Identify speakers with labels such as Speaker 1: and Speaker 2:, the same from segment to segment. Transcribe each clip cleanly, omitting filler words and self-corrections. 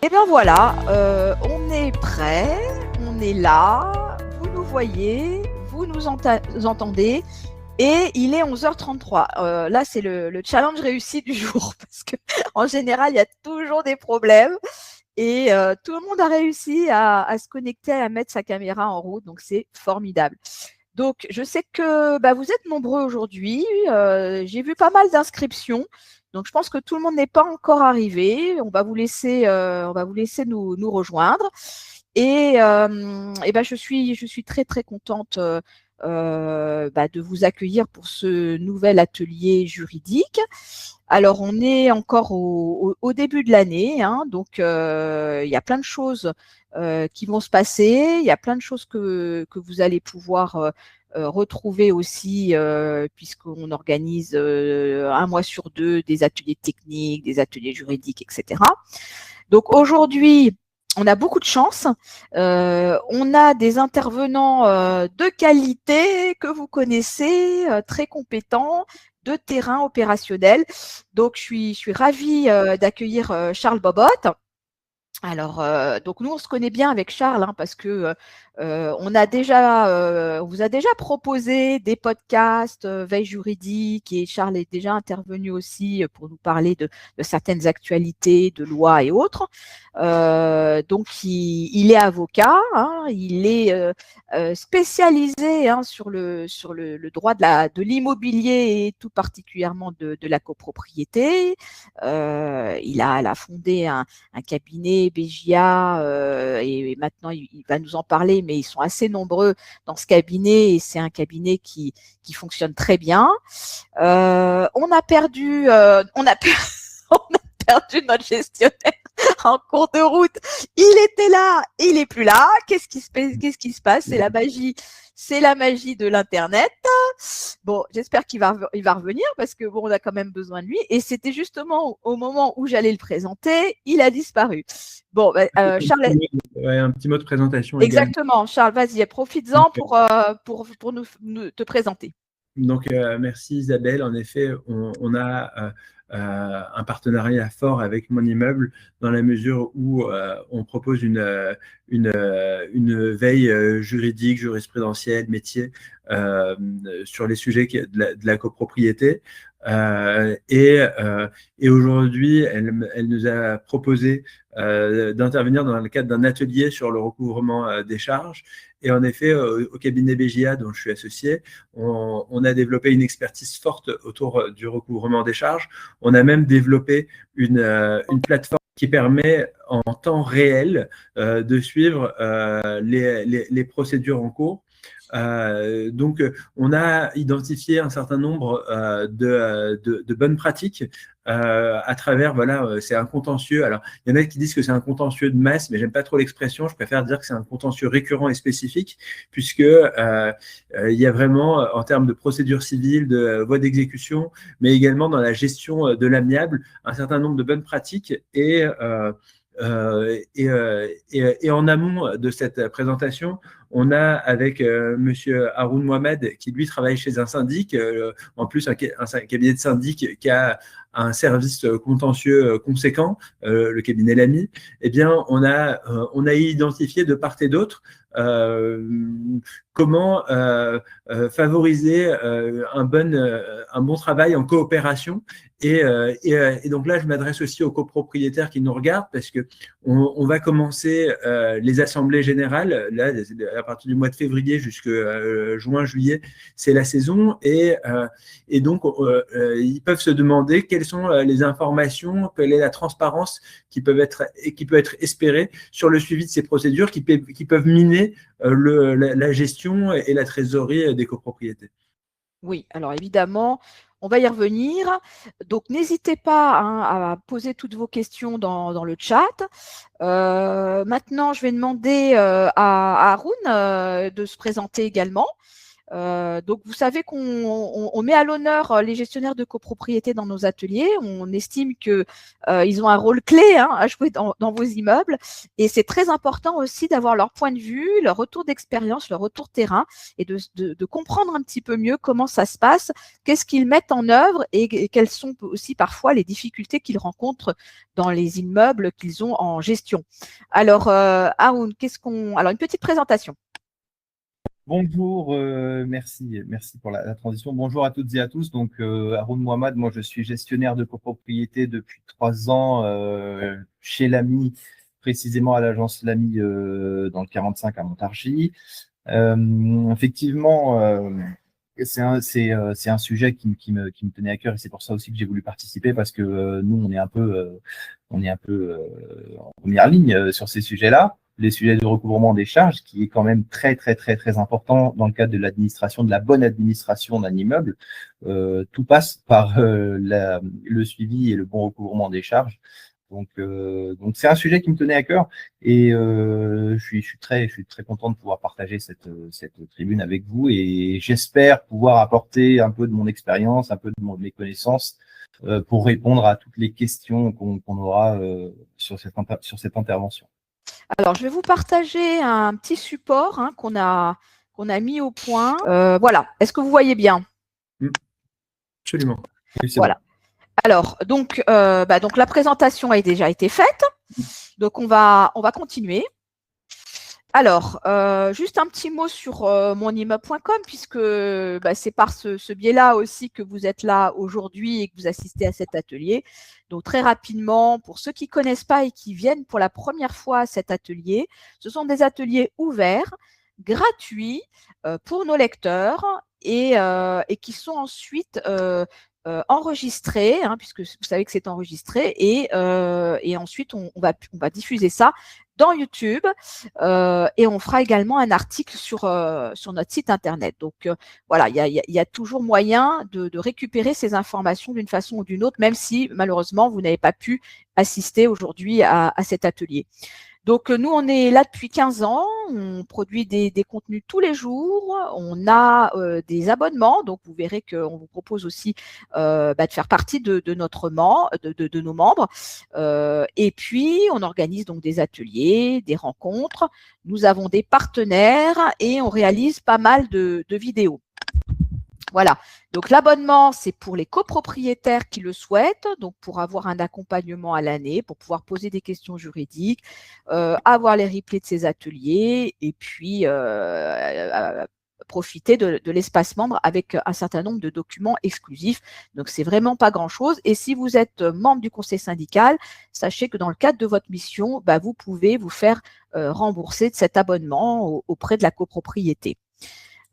Speaker 1: Et bien voilà, on est prêt, on est là, vous nous voyez, vous nous entendez, et il est 11h33. Là, c'est le challenge réussi du jour, parce que en général, il y a toujours des problèmes, et tout le monde a réussi à se connecter, à mettre sa caméra en route, donc c'est formidable. Donc, je sais que vous êtes nombreux aujourd'hui. J'ai vu pas mal d'inscriptions. Donc, je pense que tout le monde n'est pas encore arrivé. On va vous laisser nous rejoindre. Et je suis très, très contente de vous accueillir pour ce nouvel atelier juridique. Alors, on est encore au début de l'année, hein, donc il y a plein de choses qui vont se passer. Il y a plein de choses que vous allez pouvoir retrouver aussi, puisqu'on organise un mois sur deux des ateliers techniques, des ateliers juridiques, etc. Donc aujourd'hui, on a beaucoup de chance. On a des intervenants de qualité que vous connaissez, très compétents, de terrain opérationnel. Donc, je suis ravie d'accueillir Charles Bobot. Alors, donc nous, on se connaît bien avec Charles, hein, parce que on vous a déjà proposé des podcasts veille juridique, et Charles est déjà intervenu aussi pour nous parler de certaines actualités, de lois et autres. Donc, il est avocat, hein, il est spécialisé, hein, sur le droit de l'immobilier, et tout particulièrement de la copropriété. Il a fondé un cabinet BJA, et maintenant il va nous en parler, mais ils sont assez nombreux dans ce cabinet, et c'est un cabinet qui fonctionne très bien. On a perdu on a perdu notre gestionnaire en cours de route. Il était là, il est plus là. Qu'est-ce qui se passe? C'est la magie de l'internet. Bon, j'espère qu'il va revenir, parce que bon, on a quand même besoin de lui. Et c'était justement au moment où j'allais le présenter, il a disparu. Bon, Charles.
Speaker 2: Ouais, un petit mot de présentation également.
Speaker 1: Exactement, Charles, vas-y, profites-en pour te présenter.
Speaker 2: Donc, merci Isabelle. En effet, on a un partenariat fort avec Mon Immeuble, dans la mesure où on propose une veille juridique, jurisprudentielle, métier sur les sujets de la copropriété. Et aujourd'hui, elle nous a proposé d'intervenir dans le cadre d'un atelier sur le recouvrement des charges. Et en effet, au cabinet BJA, dont je suis associé, on a développé une expertise forte autour du recouvrement des charges. On a même développé une plateforme qui permet en temps réel de suivre les procédures en cours. Donc, on a identifié un certain nombre de bonnes pratiques à travers, voilà, c'est un contentieux. Alors, il y en a qui disent que c'est un contentieux de masse, mais j'aime pas trop l'expression. Je préfère dire que c'est un contentieux récurrent et spécifique, puisque il y a vraiment, en termes de procédure civile, de voie d'exécution, mais également dans la gestion de l'amiable, un certain nombre de bonnes pratiques. Et en amont de cette présentation, on a avec monsieur Haroun Mohamed, qui lui travaille chez un syndic, en plus un cabinet de syndic qui a un service contentieux conséquent, le cabinet Lamy. Eh bien, on a identifié de part et d'autre comment favoriser un bon travail en coopération. Et donc là, je m'adresse aussi aux copropriétaires qui nous regardent, parce que on va commencer les assemblées générales. Là, à partir du mois de février jusqu'à juin, juillet, c'est la saison. Et donc, ils peuvent se demander quelles sont les informations, quelle est la transparence qui peut être espérée sur le suivi de ces procédures qui peuvent miner la gestion et la trésorerie des copropriétés.
Speaker 1: Oui, alors évidemment, on va y revenir. Donc, n'hésitez pas, hein, à poser toutes vos questions dans le chat. Maintenant, je vais demander à Haroun de se présenter également. Donc, vous savez qu'on met à l'honneur les gestionnaires de copropriété dans nos ateliers. On estime qu'ils ont un rôle clé à jouer dans vos immeubles. Et c'est très important aussi d'avoir leur point de vue, leur retour d'expérience, leur retour terrain et de comprendre un petit peu mieux comment ça se passe, qu'est-ce qu'ils mettent en œuvre et quelles sont aussi parfois les difficultés qu'ils rencontrent dans les immeubles qu'ils ont en gestion. Alors, Haroun, alors une petite présentation.
Speaker 3: Bonjour, merci pour la transition. Bonjour à toutes et à tous. Donc, Haroun Mohamed, moi je suis gestionnaire de copropriété depuis 3 ans chez l'AMI, précisément à l'agence l'AMI dans le 45 à Montargis. Effectivement, c'est un sujet qui me tenait à cœur et c'est pour ça aussi que j'ai voulu participer parce que nous on est un peu en première ligne sur ces sujets-là. Les sujets de recouvrement des charges, qui est quand même très important dans le cadre de l'administration, de la bonne administration d'un immeuble. Tout passe par le suivi et le bon recouvrement des charges. Donc c'est un sujet qui me tenait à cœur et je suis très content de pouvoir partager cette tribune avec vous et j'espère pouvoir apporter un peu de mon expérience, un peu de mes connaissances pour répondre à toutes les questions qu'on aura sur cette intervention.
Speaker 1: Alors, je vais vous partager un petit support qu'on a mis au point. Voilà. Est-ce que vous voyez bien?
Speaker 2: Absolument.
Speaker 3: Oui,
Speaker 1: voilà. Bon. Alors, donc la présentation a déjà été faite. Donc, on va continuer. Alors, juste un petit mot sur monimmeuble.com puisque c'est par ce biais-là aussi que vous êtes là aujourd'hui et que vous assistez à cet atelier. Donc, très rapidement, pour ceux qui ne connaissent pas et qui viennent pour la première fois à cet atelier, ce sont des ateliers ouverts, gratuits pour nous et qui sont ensuite enregistrés, puisque vous savez que c'est enregistré, et ensuite on va diffuser ça dans YouTube et on fera également un article sur notre site internet. Donc voilà, il y a toujours moyen de récupérer ces informations d'une façon ou d'une autre, même si malheureusement vous n'avez pas pu assister aujourd'hui à cet atelier. Donc, nous, on est là depuis 15 ans, on produit des contenus tous les jours, on a des abonnements, donc vous verrez qu'on vous propose aussi de faire partie de nos membres. Et puis, on organise donc des ateliers, des rencontres, nous avons des partenaires et on réalise pas mal de vidéos. Voilà, donc l'abonnement, c'est pour les copropriétaires qui le souhaitent, donc pour avoir un accompagnement à l'année, pour pouvoir poser des questions juridiques, avoir les replays de ces ateliers et puis profiter de l'espace membre avec un certain nombre de documents exclusifs. Donc, c'est vraiment pas grand-chose. Et si vous êtes membre du conseil syndical, sachez que dans le cadre de votre mission, vous pouvez vous faire rembourser de cet abonnement auprès de la copropriété.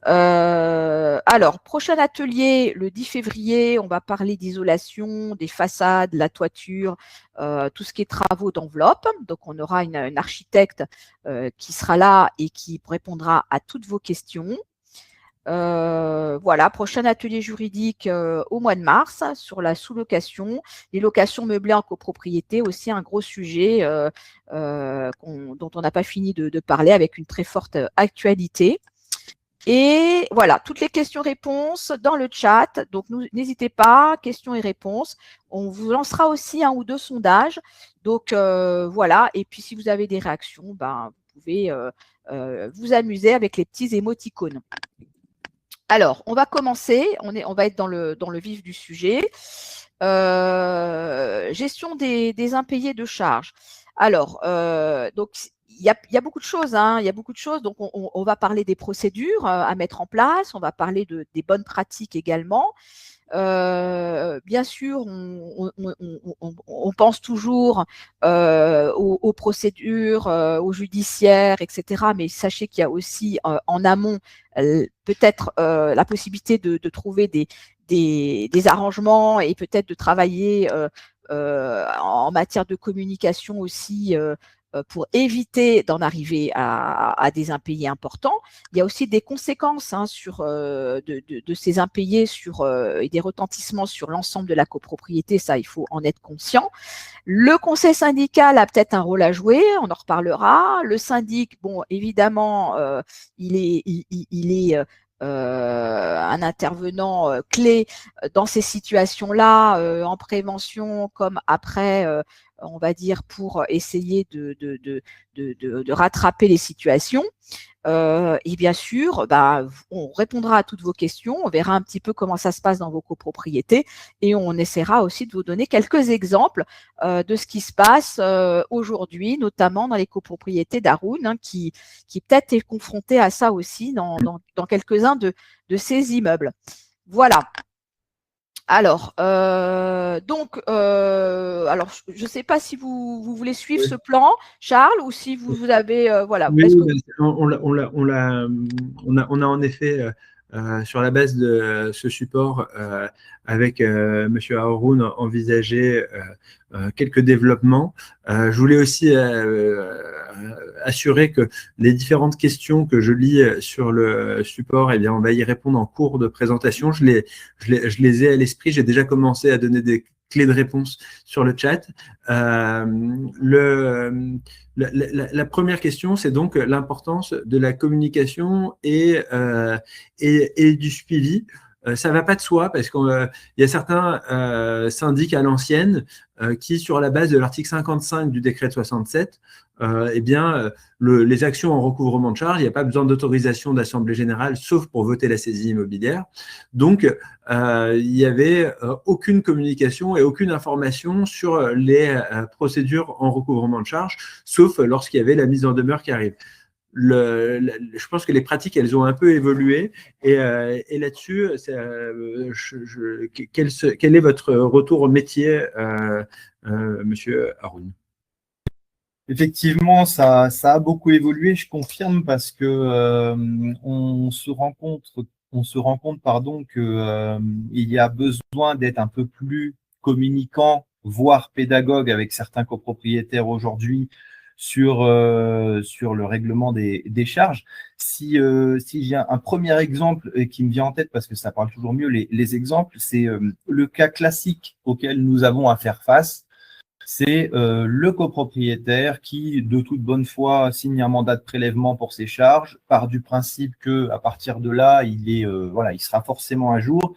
Speaker 1: Alors, prochain atelier, le 10 février, on va parler d'isolation, des façades, la toiture, tout ce qui est travaux d'enveloppe. Donc, on aura une architecte qui sera là et qui répondra à toutes vos questions. Voilà, prochain atelier juridique au mois de mars sur la sous-location, les locations meublées en copropriété, aussi un gros sujet dont on n'a pas fini de parler avec une très forte actualité. Et voilà, toutes les questions-réponses dans le chat. Donc, n'hésitez pas, questions et réponses. On vous lancera aussi 1 ou 2 sondages. Donc, voilà. Et puis, si vous avez des réactions, vous pouvez vous amuser avec les petits émoticônes. Alors, on va commencer. On va être dans le vif du sujet. Gestion des impayés de charges. Alors, donc, il y a beaucoup de choses, il y a beaucoup de choses. Donc, on va parler des procédures à mettre en place. On va parler des bonnes pratiques également. Bien sûr, on pense toujours aux procédures, aux judiciaires, etc. Mais sachez qu'il y a aussi en amont peut-être la possibilité de trouver des arrangements et peut-être de travailler en matière de communication aussi pour éviter d'en arriver à des impayés importants. Il y a aussi des conséquences sur, de ces impayés et des retentissements sur l'ensemble de la copropriété, ça, il faut en être conscient. Le conseil syndical a peut-être un rôle à jouer, on en reparlera. Le syndic, bon, évidemment, il est un intervenant clé dans ces situations-là, en prévention comme après, on va dire, pour essayer de rattraper les situations. Et bien sûr, on répondra à toutes vos questions, on verra un petit peu comment ça se passe dans vos copropriétés et on essaiera aussi de vous donner quelques exemples de ce qui se passe aujourd'hui, notamment dans les copropriétés d'Haroun, qui peut-être est confronté à ça aussi dans quelques-uns de ces immeubles. Voilà. Alors, alors je ne sais pas si vous voulez suivre ce plan, Charles, ou si vous avez, voilà.
Speaker 2: Oui, on a en effet, sur la base de ce support, avec M. Haroun, envisagé quelques développements. Je voulais aussi assurer que les différentes questions que je lis sur le support, eh bien, on va y répondre en cours de présentation. Je les ai à l'esprit. J'ai déjà commencé à donner des clés de réponse sur le chat. La première question, c'est donc l'importance de la communication et du suivi. Ça ne va pas de soi parce qu'il y a certains syndics à l'ancienne qui, sur la base de l'article 55 du décret de 67, eh bien, les actions en recouvrement de charges, il n'y a pas besoin d'autorisation d'assemblée générale, sauf pour voter la saisie immobilière. Donc, il n'y avait aucune communication et aucune information sur les procédures en recouvrement de charges, sauf lorsqu'il y avait la mise en demeure qui arrive. Je pense que les pratiques, elles ont un peu évolué. Et là-dessus, quel est votre retour au métier, Monsieur Haroun?
Speaker 3: Effectivement, ça a beaucoup évolué, je confirme, parce que on se rend compte que il y a besoin d'être un peu plus communicant, voire pédagogue avec certains copropriétaires aujourd'hui sur le règlement des charges. Si j'ai un premier exemple qui me vient en tête, parce que ça parle toujours mieux, les exemples, c'est le cas classique auquel nous avons à faire face. C'est le copropriétaire qui, de toute bonne foi, signe un mandat de prélèvement pour ses charges, part du principe que à partir de là, il sera forcément à jour.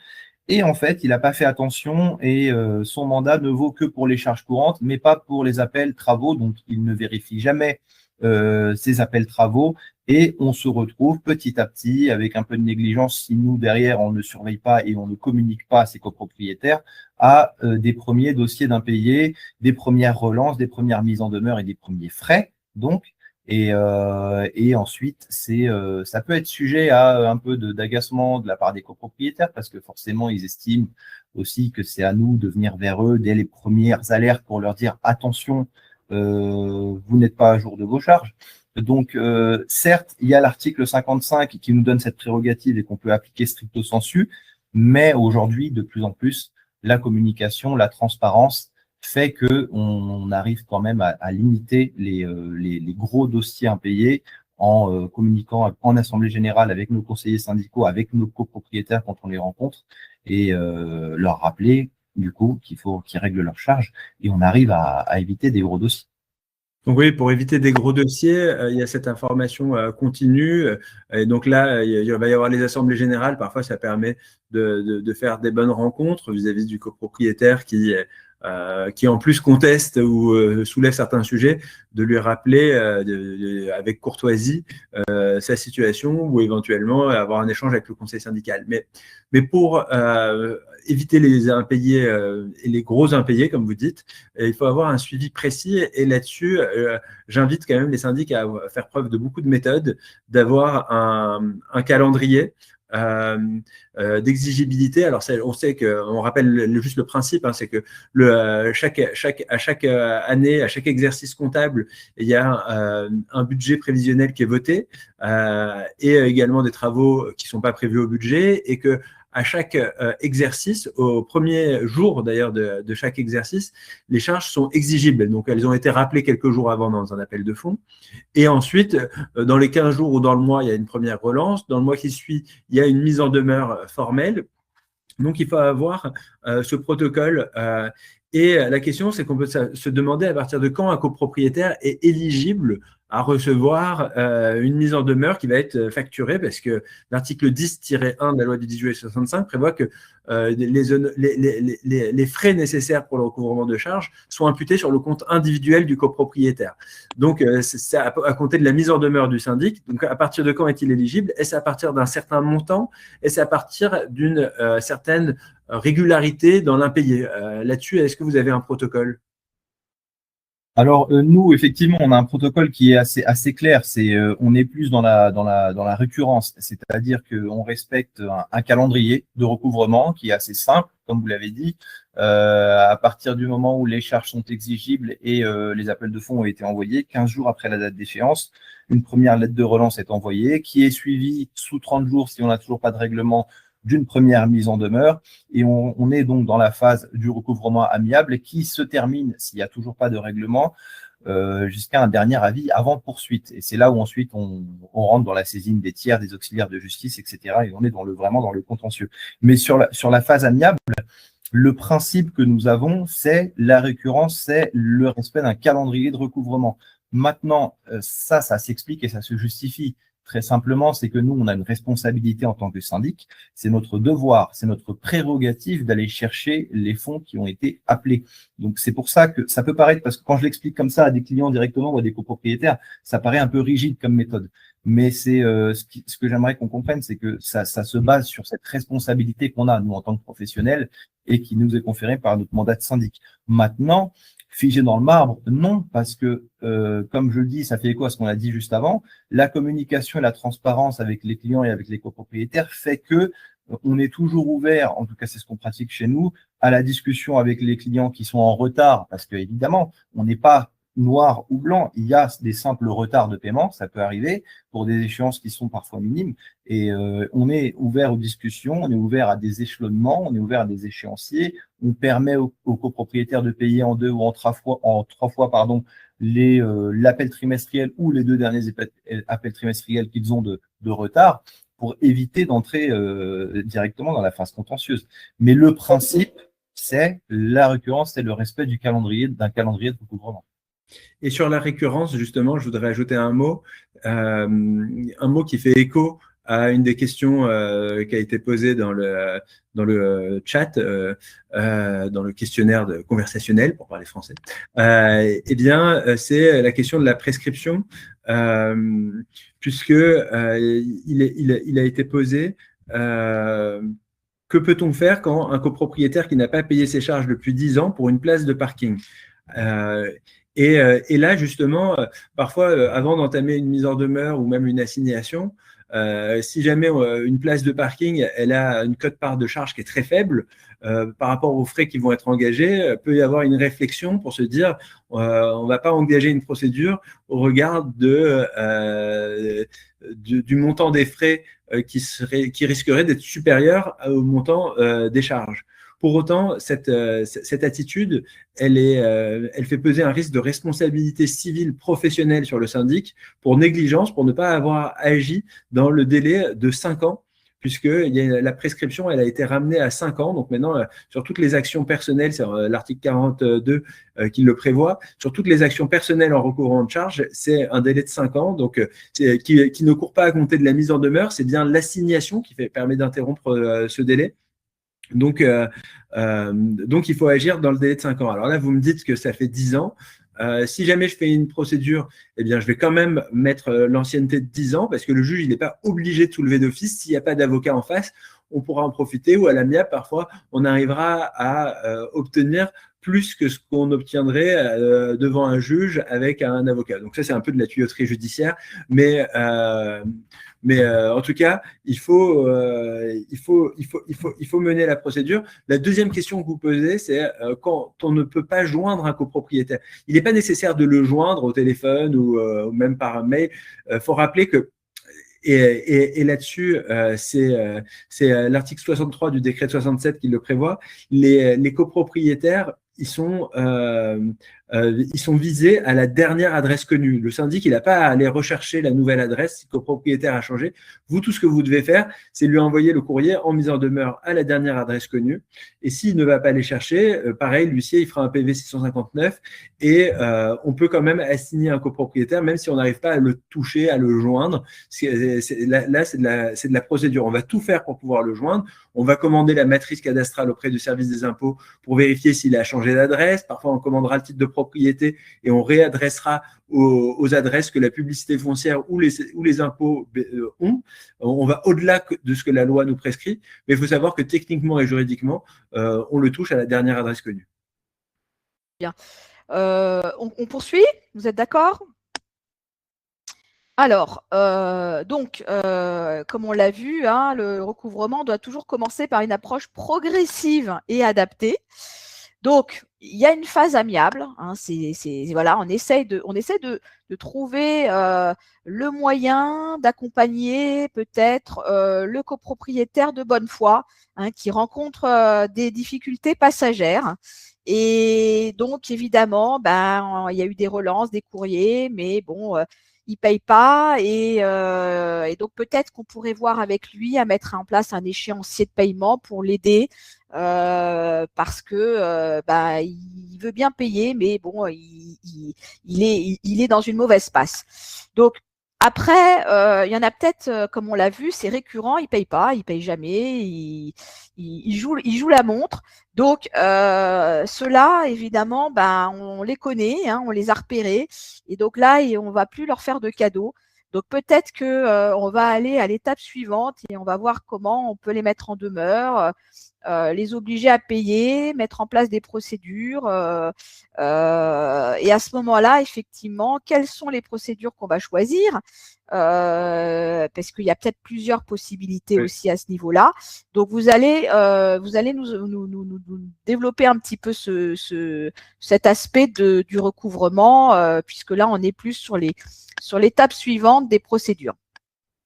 Speaker 3: Et en fait, il n'a pas fait attention et son mandat ne vaut que pour les charges courantes, mais pas pour les appels travaux. Donc, il ne vérifie jamais ces appels travaux. Et on se retrouve petit à petit avec un peu de négligence, si nous, derrière, on ne surveille pas et on ne communique pas à ces copropriétaires, à des premiers dossiers d'impayés, des premières relances, des premières mises en demeure et des premiers frais. Donc, et ensuite, ça peut être sujet à un peu d'agacement de la part des copropriétaires, parce que forcément, ils estiment aussi que c'est à nous de venir vers eux dès les premières alertes pour leur dire attention, vous n'êtes pas à jour de vos charges. Donc, certes, il y a l'article 55 qui nous donne cette prérogative et qu'on peut appliquer stricto sensu, mais aujourd'hui, de plus en plus, la communication, la transparence fait qu'on arrive quand même à limiter les gros dossiers impayés en communiquant en assemblée générale avec nos conseillers syndicaux, avec nos copropriétaires quand on les rencontre, et leur rappeler du coup qu'il faut qu'ils règlent leurs charges, et on arrive à éviter des gros dossiers.
Speaker 2: Donc oui, pour éviter des gros dossiers, il y a cette information continue. Et donc là, il va y avoir les assemblées générales. Parfois, ça permet de faire des bonnes rencontres vis-à-vis du copropriétaire qui en plus conteste ou soulève certains sujets, de lui rappeler avec courtoisie sa situation, ou éventuellement avoir un échange avec le conseil syndical. Mais pour éviter les impayés et les gros impayés, comme vous dites, il faut avoir un suivi précis. Et là-dessus, j'invite quand même les syndics à faire preuve de beaucoup de méthodes, d'avoir un calendrier d'exigibilité. Alors, on sait qu'on rappelle juste le principe, hein, c'est que à chaque année, à chaque exercice comptable, il y a un budget prévisionnel qui est voté et également des travaux qui ne sont pas prévus au budget, et que à chaque exercice, au premier jour d'ailleurs de chaque exercice, les charges sont exigibles. Donc, elles ont été rappelées quelques jours avant dans un appel de fonds. Et ensuite, dans les 15 jours ou dans le mois, il y a une première relance. Dans le mois qui suit, il y a une mise en demeure formelle. Donc, il faut avoir ce protocole. Et la question, c'est qu'on peut se demander à partir de quand un copropriétaire est éligible à recevoir une mise en demeure qui va être facturée parce que l'article 10-1 de la loi du 10 juillet 65 prévoit que les frais nécessaires pour le recouvrement de charges sont imputés sur le compte individuel du copropriétaire. Donc, c'est à compter de la mise en demeure du syndic. Donc, à partir de quand est-il éligible? Est-ce à partir d'un certain montant? Est-ce à partir d'une certaine régularité dans l'impayé? Là-dessus, est-ce que vous avez un protocole?
Speaker 3: Alors, nous, effectivement, on a un protocole qui est assez clair. On est plus dans la récurrence, c'est-à-dire qu'on respecte un calendrier de recouvrement qui est assez simple, comme vous l'avez dit. À partir du moment où les charges sont exigibles et les appels de fonds ont été envoyés, 15 jours après la date d'échéance, une première lettre de relance est envoyée, qui est suivie sous 30 jours si on n'a toujours pas de règlement d'une première mise en demeure, et on est donc dans la phase du recouvrement amiable qui se termine, s'il n'y a toujours pas de règlement, jusqu'à un dernier avis avant poursuite. Et c'est là où ensuite on rentre dans la saisine des tiers, des auxiliaires de justice, etc. Et on est vraiment dans le contentieux. Mais sur la phase amiable, le principe que nous avons, c'est la récurrence, c'est le respect d'un calendrier de recouvrement. Maintenant, ça s'explique et ça se justifie. Très simplement, c'est que nous, on a une responsabilité en tant que syndic. C'est notre devoir, c'est notre prérogative d'aller chercher les fonds qui ont été appelés. Donc, c'est pour ça que ça peut paraître, parce que quand je l'explique comme ça à des clients directement ou à des copropriétaires, ça paraît un peu rigide comme méthode. Mais c'est ce que j'aimerais qu'on comprenne, c'est que ça se base sur cette responsabilité qu'on a, nous, en tant que professionnels, et qui nous est conférée par notre mandat de syndic. Maintenant, figé dans le marbre, non, parce que, comme je le dis, ça fait écho à ce qu'on a dit juste avant, la communication et la transparence avec les clients et avec les copropriétaires fait que on est toujours ouvert, en tout cas c'est ce qu'on pratique chez nous, à la discussion avec les clients qui sont en retard, parce que évidemment, on n'est pas noir ou blanc, il y a des simples retards de paiement, ça peut arriver pour des échéances qui sont parfois minimes, et on est ouvert aux discussions, on est ouvert à des échelonnements, on est ouvert à des échéanciers, on permet aux copropriétaires de payer en 2 ou en 3 fois, l'appel trimestriel ou les 2 derniers appels trimestriels qu'ils ont de retard, pour éviter d'entrer directement dans la phase contentieuse. Mais le principe, c'est la récurrence, c'est le respect d'un calendrier de recouvrement.
Speaker 2: Et sur la récurrence, justement, je voudrais ajouter un mot qui fait écho à une des questions qui a été posée dans le chat, dans le questionnaire conversationnel, pour parler français. Eh bien, c'est la question de la prescription, puisque il a été posé que peut-on faire quand un copropriétaire qui n'a pas payé ses charges depuis 10 ans pour une place de parking? Et là, justement, parfois, avant d'entamer une mise en demeure ou même une assignation, si jamais une place de parking, elle a une quote-part de charge qui est très faible par rapport aux frais qui vont être engagés, peut y avoir une réflexion pour se dire on ne va pas engager une procédure au regard du montant des frais qui risquerait d'être supérieur au montant des charges. Pour autant, cette attitude, elle fait peser un risque de responsabilité civile professionnelle sur le syndic pour négligence, pour ne pas avoir agi dans le délai de 5 ans, puisque la prescription, elle a été ramenée à 5 ans. Donc maintenant, sur toutes les actions personnelles, c'est l'article 42 qui le prévoit, sur toutes les actions personnelles en recouvrement de charges, c'est un délai de 5 ans, donc qui ne court pas à compter de la mise en demeure, c'est bien l'assignation qui permet d'interrompre ce délai. Donc, il faut agir dans le délai de 5 ans. Alors là, vous me dites que ça fait 10 ans. Si jamais je fais une procédure, eh bien, je vais quand même mettre l'ancienneté de 10 ans parce que le juge, il n'est pas obligé de soulever d'office. S'il n'y a pas d'avocat en face, on pourra en profiter ou à l'amiable, parfois, on arrivera à obtenir plus que ce qu'on obtiendrait devant un juge avec un avocat. Donc ça, c'est un peu de la tuyauterie judiciaire, mais en tout cas, il faut mener la procédure. La deuxième question que vous posez, c'est quand on ne peut pas joindre un copropriétaire. Il n'est pas nécessaire de le joindre au téléphone ou même par mail. Faut rappeler que et là-dessus, c'est l'article 63 du décret de 67 qui le prévoit. Les copropriétaires, ils sont ils sont visés à la dernière adresse connue. Le syndic, il n'a pas à aller rechercher la nouvelle adresse si le copropriétaire a changé. Vous, tout ce que vous devez faire, c'est lui envoyer le courrier en mise en demeure à la dernière adresse connue. Et s'il ne va pas les chercher, pareil, l'huissier, il fera un PV 659 et on peut quand même assigner un copropriétaire, même si on n'arrive pas à le toucher, à le joindre. Là, c'est de la procédure. On va tout faire pour pouvoir le joindre. On va commander la matrice cadastrale auprès du service des impôts pour vérifier s'il a changé d'adresse. Parfois, on commandera le titre de propriété et on réadressera aux adresses que la publicité foncière ou les impôts ont. On va au-delà de ce que la loi nous prescrit, mais il faut savoir que techniquement et juridiquement, on le touche à la dernière adresse connue.
Speaker 1: Bien. On poursuit? Vous êtes d'accord? Alors, comme on l'a vu, hein, le recouvrement doit toujours commencer par une approche progressive et adaptée. Donc, il y a une phase amiable. Hein, voilà, on essaie de trouver le moyen d'accompagner peut-être le copropriétaire de bonne foi, hein, qui rencontre des difficultés passagères. Et donc, évidemment, il y a eu des relances, des courriers, mais bon, il ne paye pas. Et donc, peut-être qu'on pourrait voir avec lui à mettre en place un échéancier de paiement pour l'aider. Parce que il veut bien payer, mais bon, il est dans une mauvaise passe. Donc après, il y en a peut-être, comme on l'a vu, c'est récurrent, il paye jamais, il joue la montre. Donc ceux-là, évidemment, on les connaît, hein, on les a repérés, et donc là, on va plus leur faire de cadeaux. Donc peut-être que on va aller à l'étape suivante et on va voir comment on peut les mettre en demeure. Les obliger à payer, mettre en place des procédures. Et à ce moment-là, effectivement, quelles sont les procédures qu'on va choisir? Parce qu'il y a peut-être plusieurs possibilités aussi à ce niveau-là. Donc, vous allez nous développer un petit peu cet aspect du recouvrement, puisque là, on est plus sur l'étape suivante des procédures.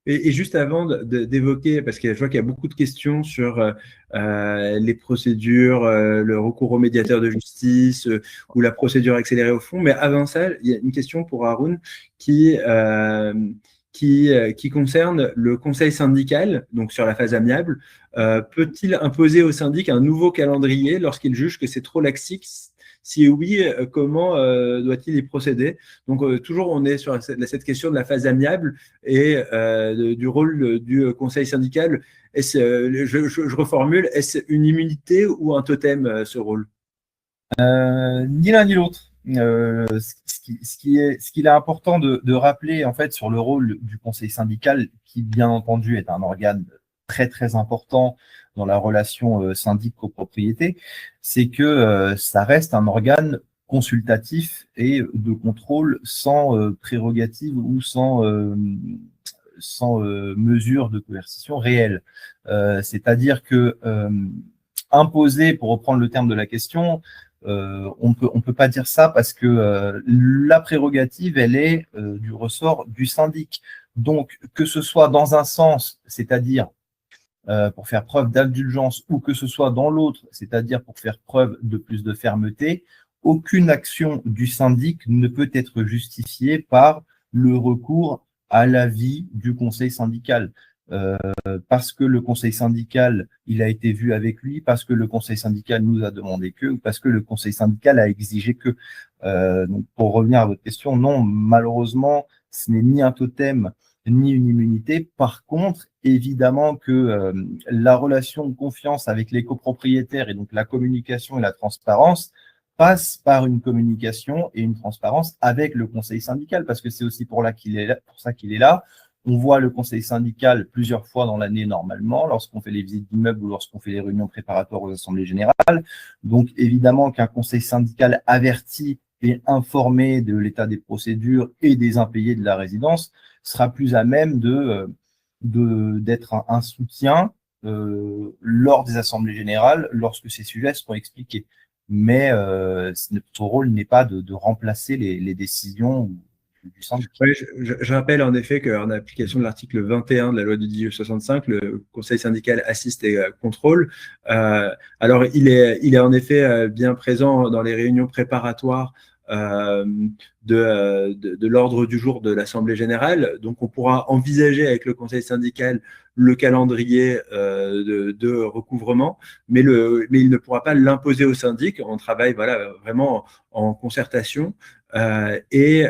Speaker 2: Et juste avant d'évoquer, parce que je vois qu'il y a beaucoup de questions sur les procédures, le recours au médiateur de justice ou la procédure accélérée au fond, mais avant ça, il y a une question pour Haroun qui concerne le conseil syndical, donc sur la phase amiable. Peut-il imposer au syndic un nouveau calendrier lorsqu'il juge que c'est trop laxiste? Si oui, comment doit-il y procéder? Donc, toujours, on est sur cette question de la phase amiable et du rôle du conseil syndical. Je reformule, est-ce une immunité ou un totem, ce rôle?
Speaker 3: Ni l'un ni l'autre. Ce qu'il est important de rappeler, en fait, sur le rôle du conseil syndical, qui, bien entendu, est un organe très, très important dans la relation syndic-copropriété, c'est que ça reste un organe consultatif et de contrôle sans prérogative ou sans mesure de coercition réelle. C'est-à-dire que imposer, pour reprendre le terme de la question, on peut pas dire ça parce que la prérogative, elle est du ressort du syndic. Donc, que ce soit dans un sens, c'est-à-dire pour faire preuve d'indulgence, ou que ce soit dans l'autre, c'est-à-dire pour faire preuve de plus de fermeté, aucune action du syndic ne peut être justifiée par le recours à l'avis du conseil syndical. Parce que le conseil syndical, il a été vu avec lui, parce que le conseil syndical nous a demandé que, ou parce que le conseil syndical a exigé que. Donc, pour revenir à votre question, non, malheureusement, ce n'est ni un totem, ni une immunité. Par contre, évidemment que la relation de confiance avec les copropriétaires et donc la communication et la transparence passe par une communication et une transparence avec le conseil syndical, parce que c'est aussi pour ça qu'il est là. On voit le conseil syndical plusieurs fois dans l'année normalement, lorsqu'on fait les visites d'immeubles ou lorsqu'on fait les réunions préparatoires aux assemblées générales. Donc d'évidemment qu'un conseil syndical averti et informé de l'état des procédures et des impayés de la résidence sera plus à même d'être un soutien lors des assemblées générales, lorsque ces sujets seront expliqués. Mais notre rôle n'est pas de remplacer les décisions du syndic.
Speaker 2: Oui, je rappelle en effet qu'en application de l'article 21 de la loi de 1865, le conseil syndical assiste et contrôle. Alors, il est en effet bien présent dans les réunions préparatoires de l'ordre du jour de l'Assemblée générale. Donc, on pourra envisager avec le conseil syndical le calendrier de recouvrement, mais il ne pourra pas l'imposer au syndic. On travaille vraiment en concertation. Et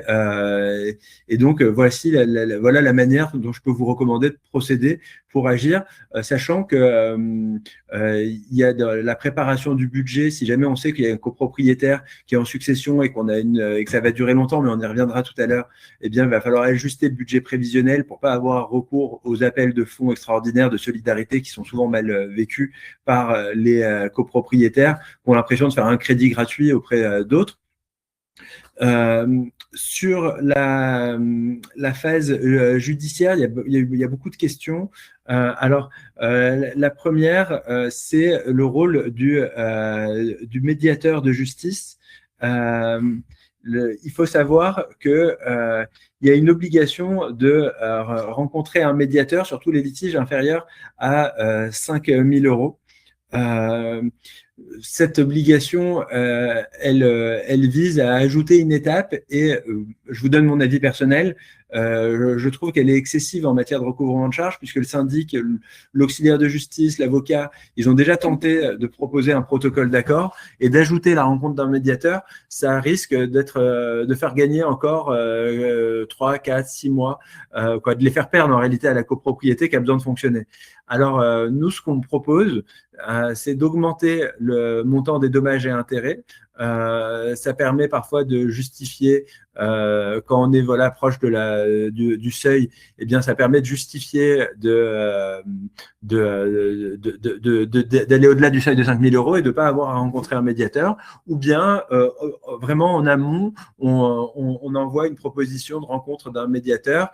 Speaker 2: donc, voici voilà la manière dont je peux vous recommander de procéder pour agir, sachant que il y a la préparation du budget. Si jamais on sait qu'il y a un copropriétaire qui est en succession et que ça va durer longtemps, mais on y reviendra tout à l'heure, eh bien, il va falloir ajuster le budget prévisionnel pour pas avoir recours aux appels de fonds extraordinaires de solidarité qui sont souvent mal vécus par les copropriétaires qui ont l'impression de faire un crédit gratuit auprès d'autres. Sur la phase judiciaire, il y a beaucoup de questions. La première, c'est le rôle du médiateur de justice. Il faut savoir qu'il y a une obligation de rencontrer un médiateur sur tous les litiges inférieurs à 5 000 euros. Cette obligation, elle vise à ajouter une étape et je vous donne mon avis personnel. Je trouve qu'elle est excessive en matière de recouvrement de charges puisque le syndic, l'auxiliaire de justice, l'avocat, ils ont déjà tenté de proposer un protocole d'accord et d'ajouter la rencontre d'un médiateur, ça risque de faire gagner encore 3, 4, 6 mois, de les faire perdre en réalité à la copropriété qui a besoin de fonctionner. Alors, nous, ce qu'on propose, c'est d'augmenter le montant des dommages et intérêts. Ça permet parfois de justifier, quand on est proche du seuil, eh bien, ça permet de justifier d'aller au-delà du seuil de 5 000 euros et de ne pas avoir à rencontrer un médiateur. Ou bien, vraiment en amont, on envoie une proposition de rencontre d'un médiateur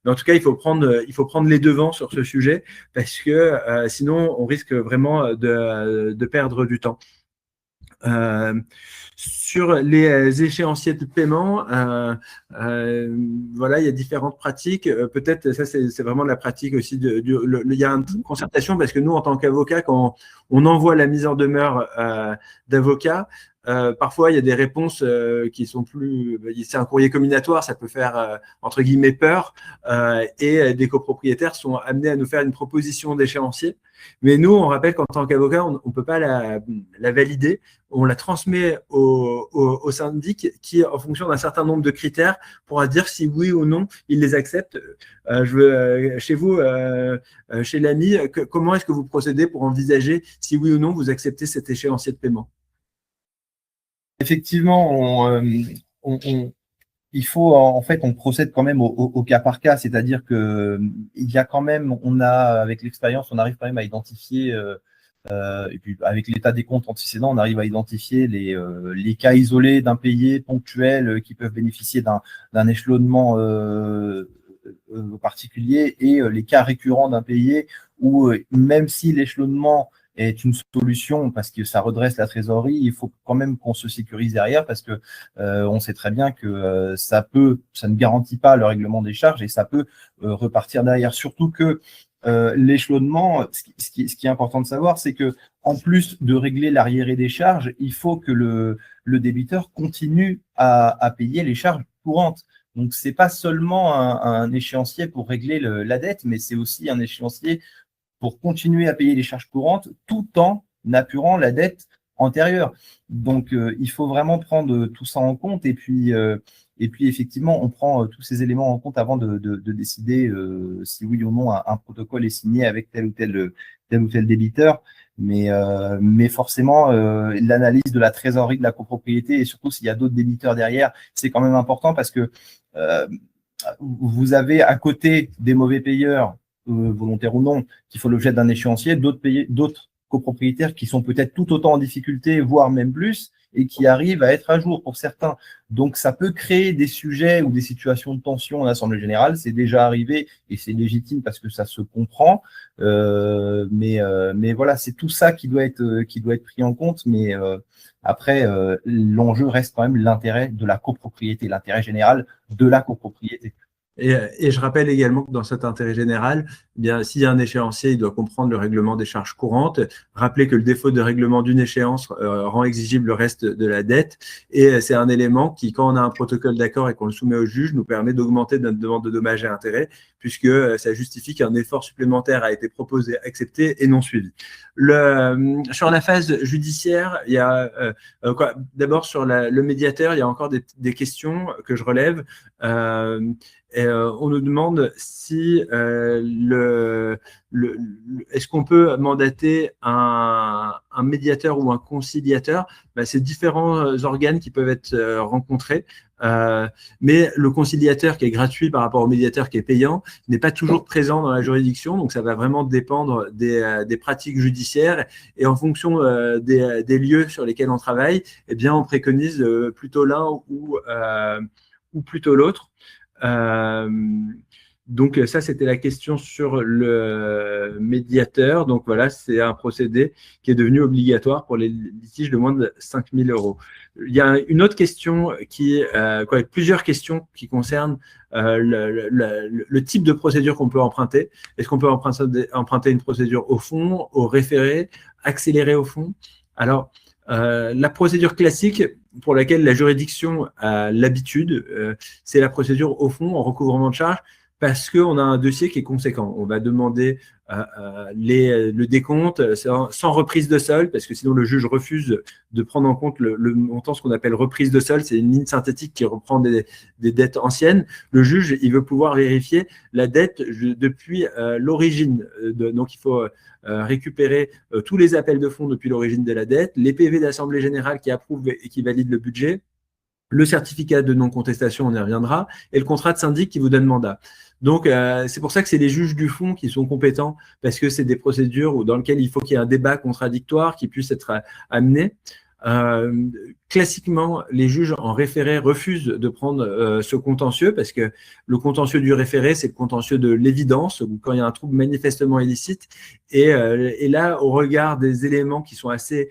Speaker 2: mais en tout cas, il faut prendre les devants sur ce sujet parce que sinon, on risque vraiment de perdre du temps. Sur les échéanciers de paiement, il y a différentes pratiques. Peut-être, ça, c'est vraiment la pratique aussi. Il y a une concertation parce que nous, en tant qu'avocats, quand on envoie la mise en demeure d'avocat, parfois, il y a des réponses qui sont plus… C'est un courrier comminatoire, ça peut faire, entre guillemets, peur. Et des copropriétaires sont amenés à nous faire une proposition d'échéancier. Mais nous, on rappelle qu'en tant qu'avocat, on ne peut pas la valider. On la transmet au syndic qui, en fonction d'un certain nombre de critères, pourra dire si oui ou non il les accepte. Chez vous, chez l'AMI, comment est-ce que vous procédez pour envisager si oui ou non vous acceptez cet échéancier de paiement ?
Speaker 3: Effectivement, il faut, en fait, on procède quand même au cas par cas, c'est-à-dire que il y a quand même, avec l'expérience, on arrive quand même à identifier, et puis avec l'état des comptes antécédents, on arrive à identifier les cas isolés d'impayés ponctuels qui peuvent bénéficier d'un échelonnement particulier et les cas récurrents d'impayés où même si l'échelonnement est une solution parce que ça redresse la trésorerie, il faut quand même qu'on se sécurise derrière parce que on sait très bien que ça ne garantit pas le règlement des charges et ça peut repartir derrière. Surtout que l'échelonnement, ce qui est important de savoir, c'est que en plus de régler l'arriéré des charges, il faut que le débiteur continue à payer les charges courantes. Donc, c'est pas seulement un échéancier pour régler la dette, mais c'est aussi un échéancier pour continuer à payer les charges courantes tout en apurant la dette antérieure. Donc, il faut vraiment prendre tout ça en compte et puis effectivement, on prend tous ces éléments en compte avant de décider si oui ou non un protocole est signé avec tel ou tel débiteur. Mais forcément, l'analyse de la trésorerie de la copropriété et surtout s'il y a d'autres débiteurs derrière, c'est quand même important parce que vous avez à côté des mauvais payeurs, volontaires ou non, qui font l'objet d'un échéancier, d'autres copropriétaires qui sont peut-être tout autant en difficulté, voire même plus, et qui arrivent à être à jour pour certains. Donc, ça peut créer des sujets ou des situations de tension en assemblée générale. C'est déjà arrivé et c'est légitime parce que ça se comprend. Mais voilà, c'est tout ça qui doit être pris en compte. Mais après, l'enjeu reste quand même l'intérêt de la copropriété, l'intérêt général de la copropriété.
Speaker 2: Et je rappelle également que dans cet intérêt général, eh bien, s'il y a un échéancier, il doit comprendre le règlement des charges courantes, rappeler que le défaut de règlement d'une échéance rend exigible le reste de la dette. Et c'est un élément qui, quand on a un protocole d'accord et qu'on le soumet au juge, nous permet d'augmenter notre demande de dommages et intérêts, puisque ça justifie qu'un effort supplémentaire a été proposé, accepté et non suivi. Sur la phase judiciaire, il y a d'abord sur le médiateur, il y a encore des questions que je relève. On nous demande si est-ce qu'on peut mandater un médiateur ou un conciliateur. C'est différents organes qui peuvent être rencontrés. Mais le conciliateur qui est gratuit par rapport au médiateur qui est payant n'est pas toujours présent dans la juridiction, donc ça va vraiment dépendre des pratiques judiciaires et en fonction des lieux sur lesquels on travaille, eh bien on préconise plutôt l'un ou plutôt l'autre. Donc ça, c'était la question sur le médiateur. Donc voilà, c'est un procédé qui est devenu obligatoire pour les litiges de moins de 5 000 €. Il y a une autre question plusieurs questions qui concernent le type de procédure qu'on peut emprunter. Est-ce qu'on peut emprunter une procédure au fond, au référé, accélérée au fond? Alors, la procédure classique pour laquelle la juridiction a l'habitude, c'est la procédure au fond en recouvrement de charges parce qu'on a un dossier qui est conséquent. On va demander le décompte sans reprise de solde parce que sinon le juge refuse de prendre en compte le montant, ce qu'on appelle reprise de solde. C'est une ligne synthétique qui reprend des dettes anciennes. Le juge, il veut pouvoir vérifier la dette depuis l'origine. Donc, il faut récupérer tous les appels de fonds depuis l'origine de la dette, les PV d'Assemblée générale qui approuvent et qui valident le budget, le certificat de non-contestation, on y reviendra, et le contrat de syndic qui vous donne mandat. Donc, c'est pour ça que c'est les juges du fond qui sont compétents, parce que c'est des procédures dans lesquelles il faut qu'il y ait un débat contradictoire qui puisse être amené. Classiquement, les juges en référé refusent de prendre ce contentieux parce que le contentieux du référé, c'est le contentieux de l'évidence, ou quand il y a un trouble manifestement illicite. Et là, au regard des éléments qui sont assez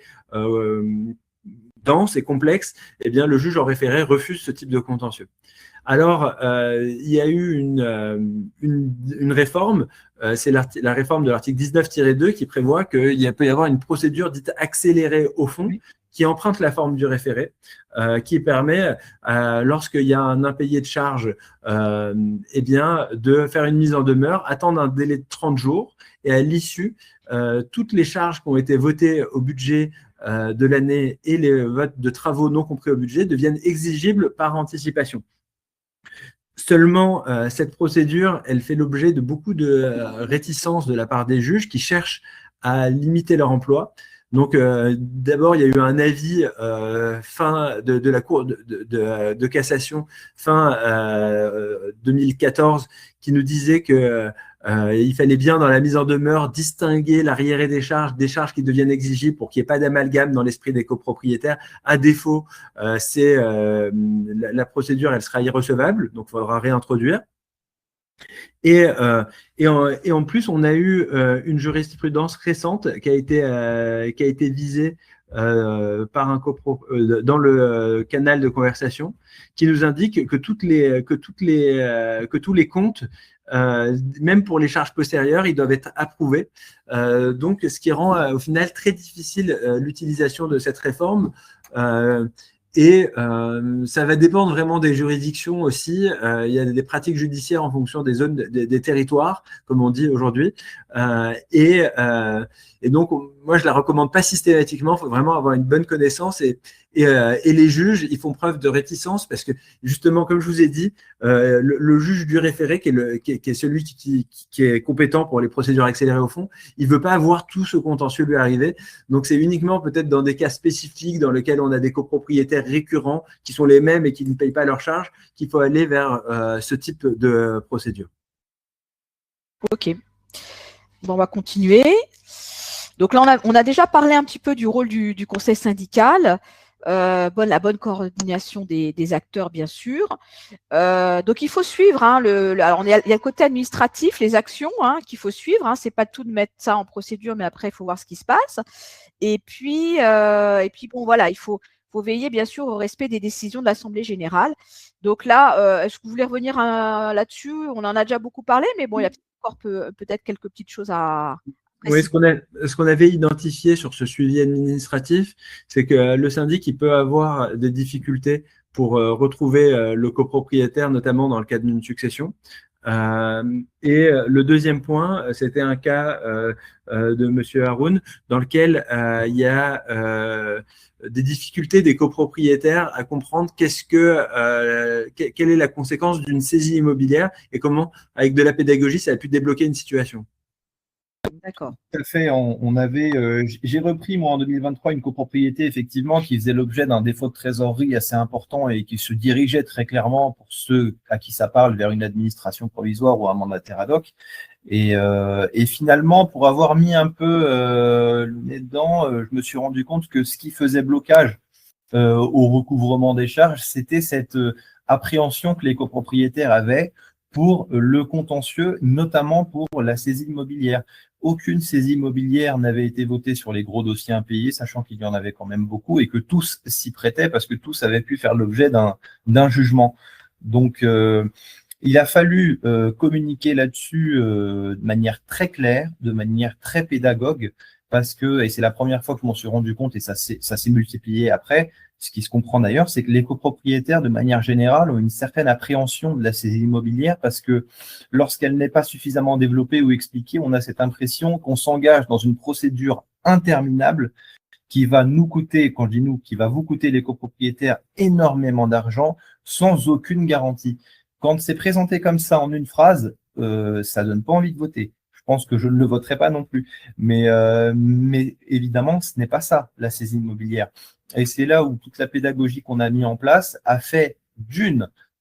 Speaker 2: denses et complexes, eh bien, le juge en référé refuse ce type de contentieux. Alors, il y a eu une réforme, c'est la réforme de l'article 19-2 qui prévoit qu'il peut y avoir une procédure dite accélérée au fond, qui emprunte la forme du référé, qui permet, lorsqu'il y a un impayé de charge, eh bien, de faire une mise en demeure, attendre un délai de 30 jours, et à l'issue, toutes les charges qui ont été votées au budget de l'année et les votes de travaux non compris au budget deviennent exigibles par anticipation. Seulement, cette procédure, elle fait l'objet de beaucoup de réticences de la part des juges qui cherchent à limiter leur emploi. Donc, d'abord, il y a eu un avis fin de la Cour de cassation fin 2014 qui nous disait que il fallait bien, dans la mise en demeure, distinguer l'arriéré des charges qui deviennent exigibles pour qu'il n'y ait pas d'amalgame dans l'esprit des copropriétaires. À défaut, la procédure, elle sera irrecevable, donc il faudra réintroduire. Et en plus, on a eu une jurisprudence récente qui a été visée par un dans le canal de conversation, qui nous indique que tous les comptes, même pour les charges postérieures, ils doivent être approuvés. Donc, ce qui rend au final très difficile l'utilisation de cette réforme. Et ça va dépendre vraiment des juridictions aussi. Il y a des pratiques judiciaires en fonction des zones, des territoires, comme on dit aujourd'hui. Et donc, moi, je la recommande pas systématiquement. Il faut vraiment avoir une bonne connaissance. Et les juges, ils font preuve de réticence parce que, justement, comme je vous ai dit, le juge du référé, qui est celui qui est compétent pour les procédures accélérées au fond, il veut pas avoir tout ce contentieux lui arriver. Donc, c'est uniquement peut-être dans des cas spécifiques dans lesquels on a des copropriétaires récurrents qui sont les mêmes et qui ne payent pas leurs charges qu'il faut aller vers ce type de procédure.
Speaker 1: Ok. Bon, on va continuer. Donc là, on a déjà parlé un petit peu du rôle du conseil syndical, la bonne coordination des acteurs, bien sûr. Donc il faut suivre. Alors il y a le côté administratif, les actions qu'il faut suivre. C'est pas tout de mettre ça en procédure, mais après il faut voir ce qui se passe. Et puis bon voilà, il faut faut veiller bien sûr au respect des décisions de l'Assemblée générale. Donc là, est-ce que vous voulez revenir là-dessus? On en a déjà beaucoup parlé, mais bon, il y a encore peut-être quelques petites choses à
Speaker 2: Oui,
Speaker 1: préciser.
Speaker 2: ce qu'on avait identifié sur ce suivi administratif, c'est que le syndic il peut avoir des difficultés pour retrouver le copropriétaire, notamment dans le cadre d'une succession. Et le deuxième point, c'était un cas de Monsieur Haroun dans lequel il y a des difficultés des copropriétaires à comprendre quelle est la conséquence d'une saisie immobilière et comment, avec de la pédagogie, ça a pu débloquer une situation.
Speaker 1: D'accord.
Speaker 3: Tout à fait. J'ai repris, moi, en 2023, une copropriété, effectivement, qui faisait l'objet d'un défaut de trésorerie assez important et qui se dirigeait très clairement, pour ceux à qui ça parle, vers une administration provisoire ou un mandataire ad hoc. Et finalement, pour avoir mis un peu le nez dedans, je me suis rendu compte que ce qui faisait blocage au recouvrement des charges, c'était cette appréhension que les copropriétaires avaient pour le contentieux, notamment pour la saisie immobilière. Aucune saisie immobilière n'avait été votée sur les gros dossiers impayés, sachant qu'il y en avait quand même beaucoup et que tous s'y prêtaient parce que tous avaient pu faire l'objet d'un jugement. Donc, il a fallu communiquer là-dessus de manière très claire, de manière très pédagogue, parce que, et c'est la première fois que je m'en suis rendu compte, et ça s'est multiplié après, ce qui se comprend d'ailleurs, c'est que les copropriétaires, de manière générale, ont une certaine appréhension de la saisie immobilière parce que lorsqu'elle n'est pas suffisamment développée ou expliquée, on a cette impression qu'on s'engage dans une procédure interminable qui va nous coûter, quand je dis nous, qui va vous coûter les copropriétaires énormément d'argent sans aucune garantie. Quand c'est présenté comme ça en une phrase, ça donne pas envie de voter. Je pense que je ne le voterai pas non plus. Mais évidemment, ce n'est pas ça, la saisie immobilière. Et c'est là où toute la pédagogie qu'on a mis en place a fait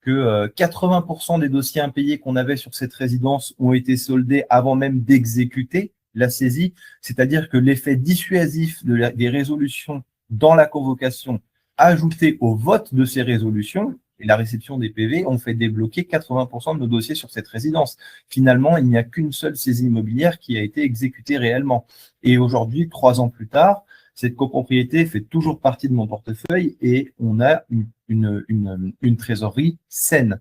Speaker 3: que 80% des dossiers impayés qu'on avait sur cette résidence ont été soldés avant même d'exécuter la saisie. C'est-à-dire que l'effet dissuasif des résolutions dans la convocation ajouté au vote de ces résolutions et la réception des PV ont fait débloquer 80% de nos dossiers sur cette résidence. Finalement, il n'y a qu'une seule saisie immobilière qui a été exécutée réellement. Et aujourd'hui, 3 ans plus tard, cette copropriété fait toujours partie de mon portefeuille et on a une trésorerie saine.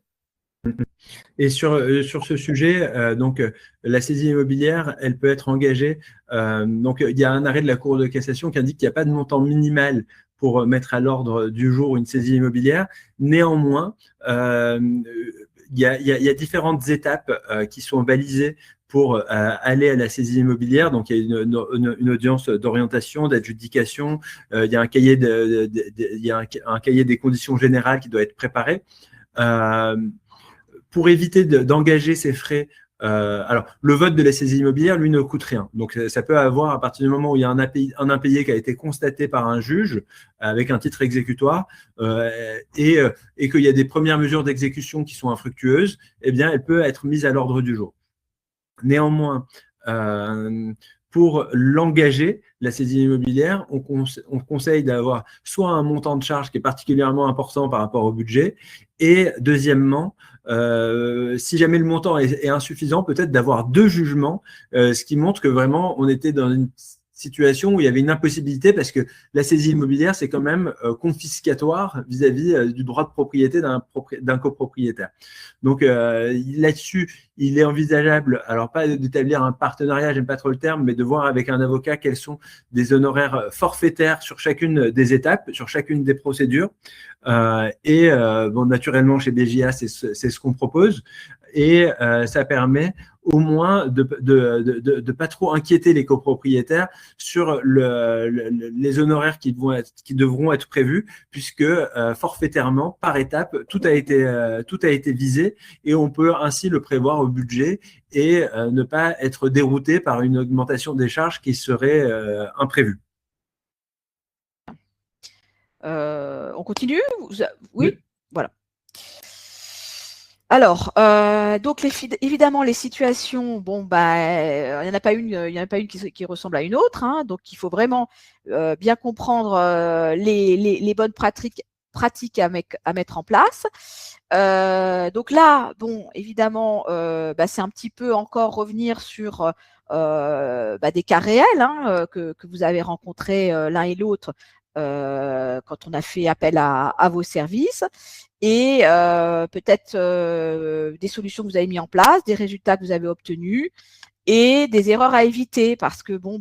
Speaker 2: Et sur ce sujet, la saisie immobilière, elle peut être engagée. Donc, il y a un arrêt de la Cour de cassation qui indique qu'il n'y a pas de montant minimal pour mettre à l'ordre du jour une saisie immobilière. Néanmoins, il y a différentes étapes qui sont balisées pour aller à la saisie immobilière. Donc, il y a une audience d'orientation, d'adjudication, il y a un cahier un cahier des conditions générales qui doit être préparé. Pour éviter d'engager ces frais, alors le vote de la saisie immobilière, lui, ne coûte rien. Donc, ça peut avoir, à partir du moment où il y a un impayé qui a été constaté par un juge avec un titre exécutoire et qu'il y a des premières mesures d'exécution qui sont infructueuses, eh bien, elle peut être mise à l'ordre du jour. Néanmoins, pour l'engager, la saisie immobilière, on conseille d'avoir soit un montant de charge qui est particulièrement important par rapport au budget, et deuxièmement, si jamais le montant est insuffisant, peut-être d'avoir 2 jugements, ce qui montre que vraiment on était dans une situation où il y avait une impossibilité parce que la saisie immobilière, c'est quand même confiscatoire vis-à-vis du droit de propriété d'un copropriétaire. Donc là-dessus, il est envisageable, alors pas d'établir un partenariat, j'aime pas trop le terme, mais de voir avec un avocat quels sont des honoraires forfaitaires sur chacune des étapes, sur chacune des procédures. Bon, naturellement, chez BJA, c'est ce qu'on propose. Et ça permet au moins de pas trop inquiéter les copropriétaires sur les honoraires qui devront être prévus, puisque forfaitairement, par étape, tout a été visé et on peut ainsi le prévoir au budget et ne pas être dérouté par une augmentation des charges qui serait imprévue.
Speaker 1: On continue? Oui. Voilà. Alors, donc évidemment, les situations, bon, bah, il n'y en a pas une qui ressemble à une autre, hein, donc il faut vraiment bien comprendre les bonnes pratiques à mettre en place. Donc là, bon, évidemment, bah, c'est un petit peu encore revenir sur bah, des cas réels hein, que vous avez rencontrés l'un et l'autre quand on a fait appel à vos services, et peut-être des solutions que vous avez mis en place, des résultats que vous avez obtenus et des erreurs à éviter, parce que bon,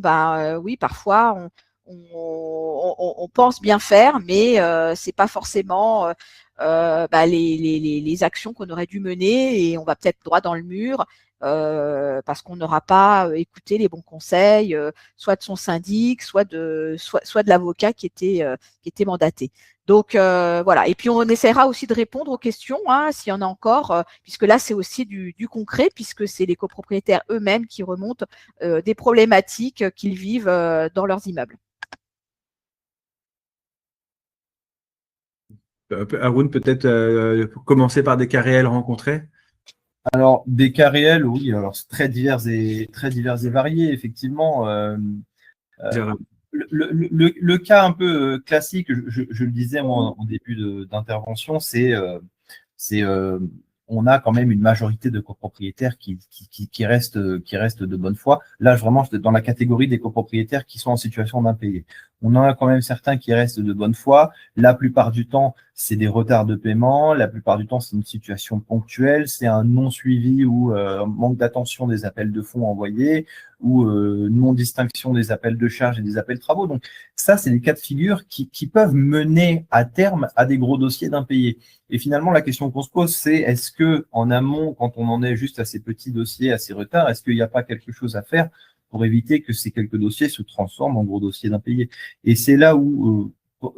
Speaker 1: oui, parfois on pense bien faire, mais c'est pas forcément les actions qu'on aurait dû mener, et on va peut-être droit dans le mur parce qu'on n'aura pas écouté les bons conseils, soit de son syndic, soit de l'avocat qui était mandaté. Donc voilà. Et puis on essaiera aussi de répondre aux questions, hein, s'il y en a encore, puisque là c'est aussi du concret, puisque c'est les copropriétaires eux-mêmes qui remontent des problématiques qu'ils vivent dans leurs immeubles.
Speaker 2: Haroun, peut-être commencer par des cas réels rencontrés.
Speaker 3: Alors, des cas réels, oui, alors c'est très divers et variés, effectivement. Le cas un peu classique, je le disais moi en début d'intervention, c'est on a quand même une majorité de copropriétaires qui restent de bonne foi. Là, vraiment, dans la catégorie des copropriétaires qui sont en situation d'impayé. On en a quand même certains qui restent de bonne foi. La plupart du temps, c'est des retards de paiement. La plupart du temps, c'est une situation ponctuelle. C'est un non-suivi ou manque d'attention des appels de fonds envoyés, ou non-distinction des appels de charges et des appels de travaux. Donc ça, c'est des cas de figure qui peuvent mener à terme à des gros dossiers d'impayés. Et finalement, la question qu'on se pose, c'est est-ce que en amont, quand on en est juste à ces petits dossiers, à ces retards, est-ce qu'il n'y a pas quelque chose à faire pour éviter que ces quelques dossiers se transforment en gros dossiers d'impayés? Et c'est là où,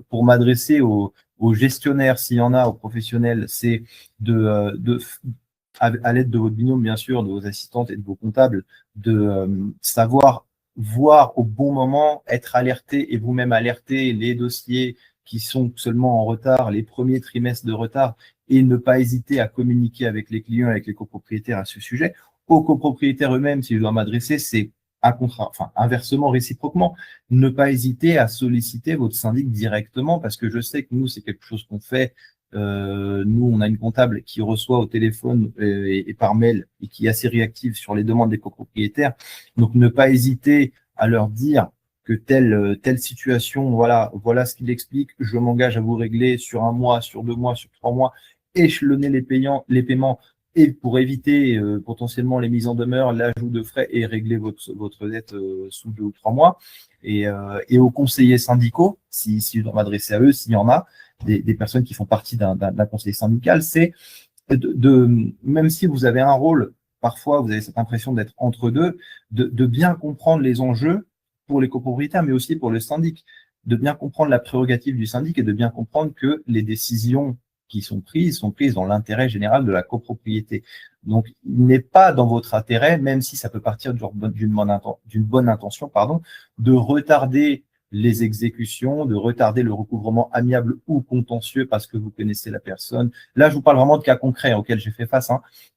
Speaker 3: pour m'adresser aux gestionnaires, s'il y en a, aux professionnels, c'est à l'aide de votre binôme, bien sûr, de vos assistantes et de vos comptables, de savoir voir au bon moment, être alerté et vous-même alerter les dossiers qui sont seulement en retard, les premiers trimestres de retard, et ne pas hésiter à communiquer avec les clients, avec les copropriétaires à ce sujet. Aux copropriétaires eux-mêmes, si je dois m'adresser, c'est inversement, réciproquement, ne pas hésiter à solliciter votre syndic directement, parce que je sais que nous, c'est quelque chose qu'on fait. Nous, on a une comptable qui reçoit au téléphone et par mail, et qui est assez réactive sur les demandes des copropriétaires. Donc, ne pas hésiter à leur dire que telle situation, voilà ce qu'il explique, je m'engage à vous régler sur 1 mois, sur 2 mois, sur 3 mois, échelonner les paiements, et pour éviter potentiellement les mises en demeure, l'ajout de frais, et régler votre dette sous 2 ou 3 mois. Et aux conseillers syndicaux, si je dois m'adresser à eux, s'il y en a, des personnes qui font partie d'un conseil syndical, c'est même si vous avez un rôle, parfois vous avez cette impression d'être entre deux, de bien comprendre les enjeux pour les copropriétaires, mais aussi pour le syndic, de bien comprendre la prérogative du syndic, et de bien comprendre que les décisions qui sont prises dans l'intérêt général de la copropriété. Donc, il n'est pas dans votre intérêt, même si ça peut partir d'une bonne intention, de retarder les exécutions, de retarder le recouvrement amiable ou contentieux parce que vous connaissez la personne. Là, je vous parle vraiment de cas concrets auxquels j'ai fait face.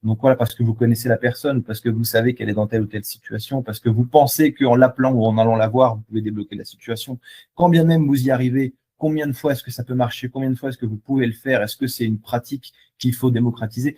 Speaker 3: Donc voilà, parce que vous connaissez la personne, parce que vous savez qu'elle est dans telle ou telle situation, parce que vous pensez qu'en l'appelant ou en allant la voir, vous pouvez débloquer la situation. Quand bien même vous y arrivez, combien de fois est-ce que ça peut marcher? Combien de fois est-ce que vous pouvez le faire? Est-ce que c'est une pratique qu'il faut démocratiser?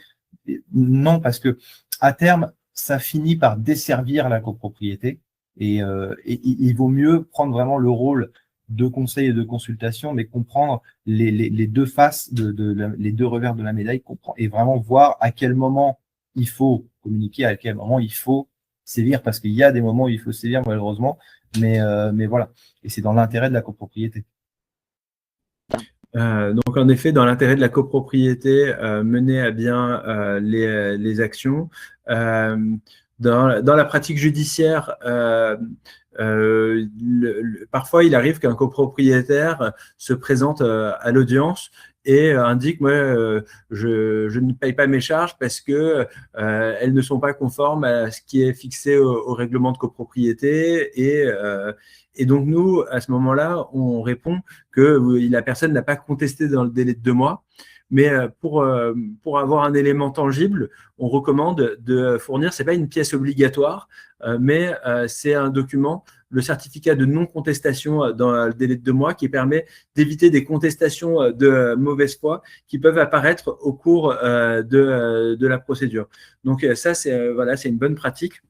Speaker 3: Non, parce que à terme, ça finit par desservir la copropriété. Et il vaut mieux prendre vraiment le rôle de conseil et de consultation, mais comprendre les deux faces, les deux revers de la médaille, et vraiment voir à quel moment il faut communiquer, à quel moment il faut sévir, parce qu'il y a des moments où il faut sévir, malheureusement, mais voilà. Et c'est dans l'intérêt de la copropriété.
Speaker 2: Donc, en effet, dans l'intérêt de la copropriété, mener à bien les actions. Dans la pratique judiciaire, parfois, il arrive qu'un copropriétaire se présente à l'audience et indique moi, je ne paye pas mes charges parce que elles ne sont pas conformes à ce qui est fixé au règlement de copropriété. Et donc, nous, à ce moment-là, on répond que la personne n'a pas contesté dans le délai de 2 mois. Mais pour avoir un élément tangible, on recommande de fournir, ce n'est pas une pièce obligatoire, mais c'est un document, le certificat de non-contestation dans le délai de 2 mois, qui permet d'éviter des contestations de mauvaise foi qui peuvent apparaître au cours de la procédure. Donc ça, c'est une bonne pratique.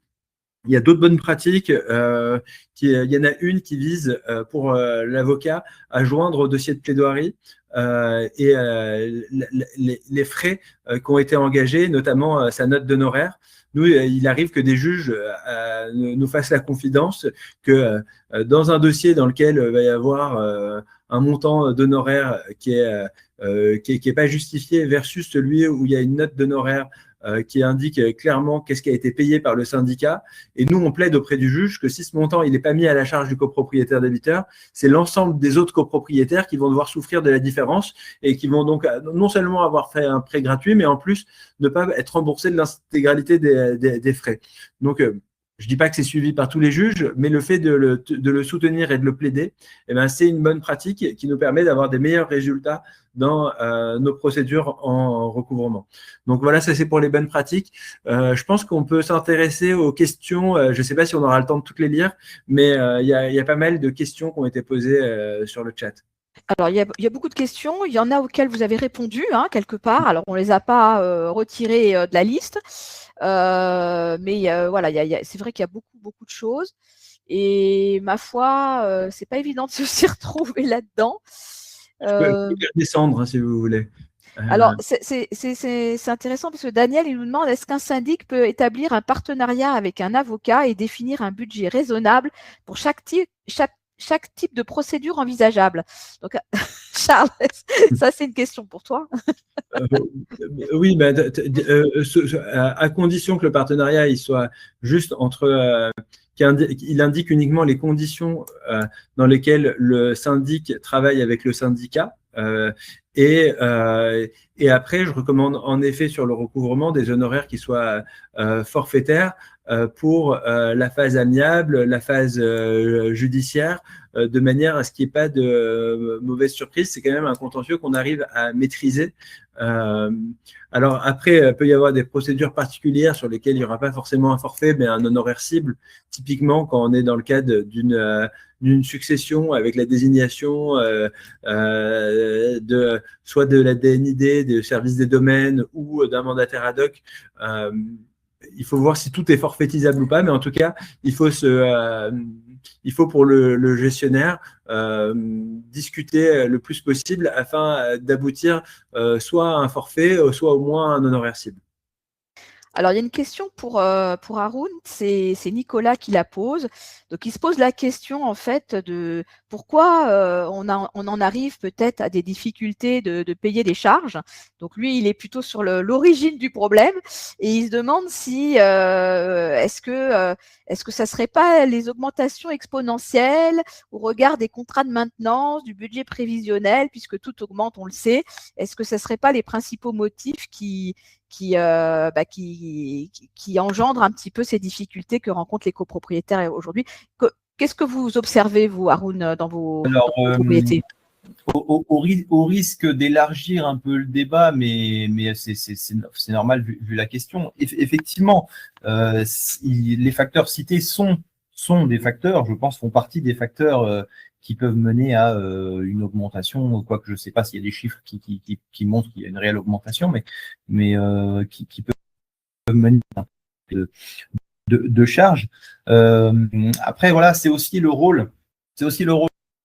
Speaker 2: il y a d'autres bonnes pratiques. Il y en a une qui vise pour l'avocat à joindre au dossier de plaidoirie les frais qui ont été engagés, notamment sa note d'honoraires. Nous, il arrive que des juges nous fassent la confidence que dans un dossier dans lequel il va y avoir un montant d'honoraires qui est pas justifié versus celui où il y a une note d'honoraires qui indique clairement qu'est-ce qui a été payé par le syndicat. Et nous, on plaide auprès du juge que si ce montant il n'est pas mis à la charge du copropriétaire débiteur, c'est l'ensemble des autres copropriétaires qui vont devoir souffrir de la différence et qui vont donc non seulement avoir fait un prêt gratuit, mais en plus ne pas être remboursés de l'intégralité des frais. Donc, je ne dis pas que c'est suivi par tous les juges, mais le fait de le soutenir et de le plaider, eh ben, c'est une bonne pratique qui nous permet d'avoir des meilleurs résultats dans nos procédures en recouvrement. Donc voilà, ça c'est pour les bonnes pratiques. Je pense qu'on peut s'intéresser aux questions. Je ne sais pas si on aura le temps de toutes les lire, mais il y a pas mal de questions qui ont été posées sur le chat.
Speaker 1: Alors, il y a beaucoup de questions. Il y en a auxquelles vous avez répondu, quelque part. Alors, on ne les a pas retirées de la liste. Mais voilà, c'est vrai qu'il y a beaucoup de choses. Et ma foi, c'est pas évident de s'y retrouver là-dedans.
Speaker 2: Je peux descendre si vous voulez.
Speaker 1: Alors, c'est intéressant parce que Daniel, il nous demande, est-ce qu'un syndic peut établir un partenariat avec un avocat et définir un budget raisonnable pour chaque type de procédure envisageable? Donc, Charles, ça c'est une question pour toi.
Speaker 2: Oui, mais à condition que le partenariat il soit juste entre qu'il indique uniquement les conditions dans lesquelles le syndic travaille avec le syndicat. Et après, je recommande en effet sur le recouvrement des honoraires qui soient forfaitaires pour la phase amiable, la phase judiciaire, de manière à ce qu'il n'y ait pas de mauvaise surprise. C'est quand même un contentieux qu'on arrive à maîtriser. Alors après, il peut y avoir des procédures particulières sur lesquelles il n'y aura pas forcément un forfait, mais un honoraire cible. Typiquement, quand on est dans le cadre d'une succession avec la désignation soit de la DNID, des services des domaines ou d'un mandataire ad hoc. Il faut voir si tout est forfaitisable ou pas, mais en tout cas, il faut pour le gestionnaire discuter le plus possible afin d'aboutir soit à un forfait, soit au moins à un honoraire cible.
Speaker 1: Alors, il y a une question pour Haroun, c'est Nicolas qui la pose. Donc, il se pose la question, en fait, de pourquoi on en arrive peut-être à des difficultés de payer des charges. Donc, lui, il est plutôt sur l'origine du problème et il se demande si est-ce que ça serait pas les augmentations exponentielles au regard des contrats de maintenance, du budget prévisionnel, puisque tout augmente, on le sait. Est-ce que ça serait pas les principaux motifs qui engendre un petit peu ces difficultés que rencontrent les copropriétaires aujourd'hui? Qu'est-ce que vous observez, vous, Haroun, dans vos propriétés?
Speaker 3: Au risque d'élargir un peu le débat, mais c'est normal vu la question. Effectivement, les facteurs cités sont des facteurs, je pense, font partie des facteurs qui peuvent mener à une augmentation, quoique je ne sais pas s'il y a des chiffres qui montrent qu'il y a une réelle augmentation, mais qui peuvent mener de charges. Après, voilà, c'est aussi le rôle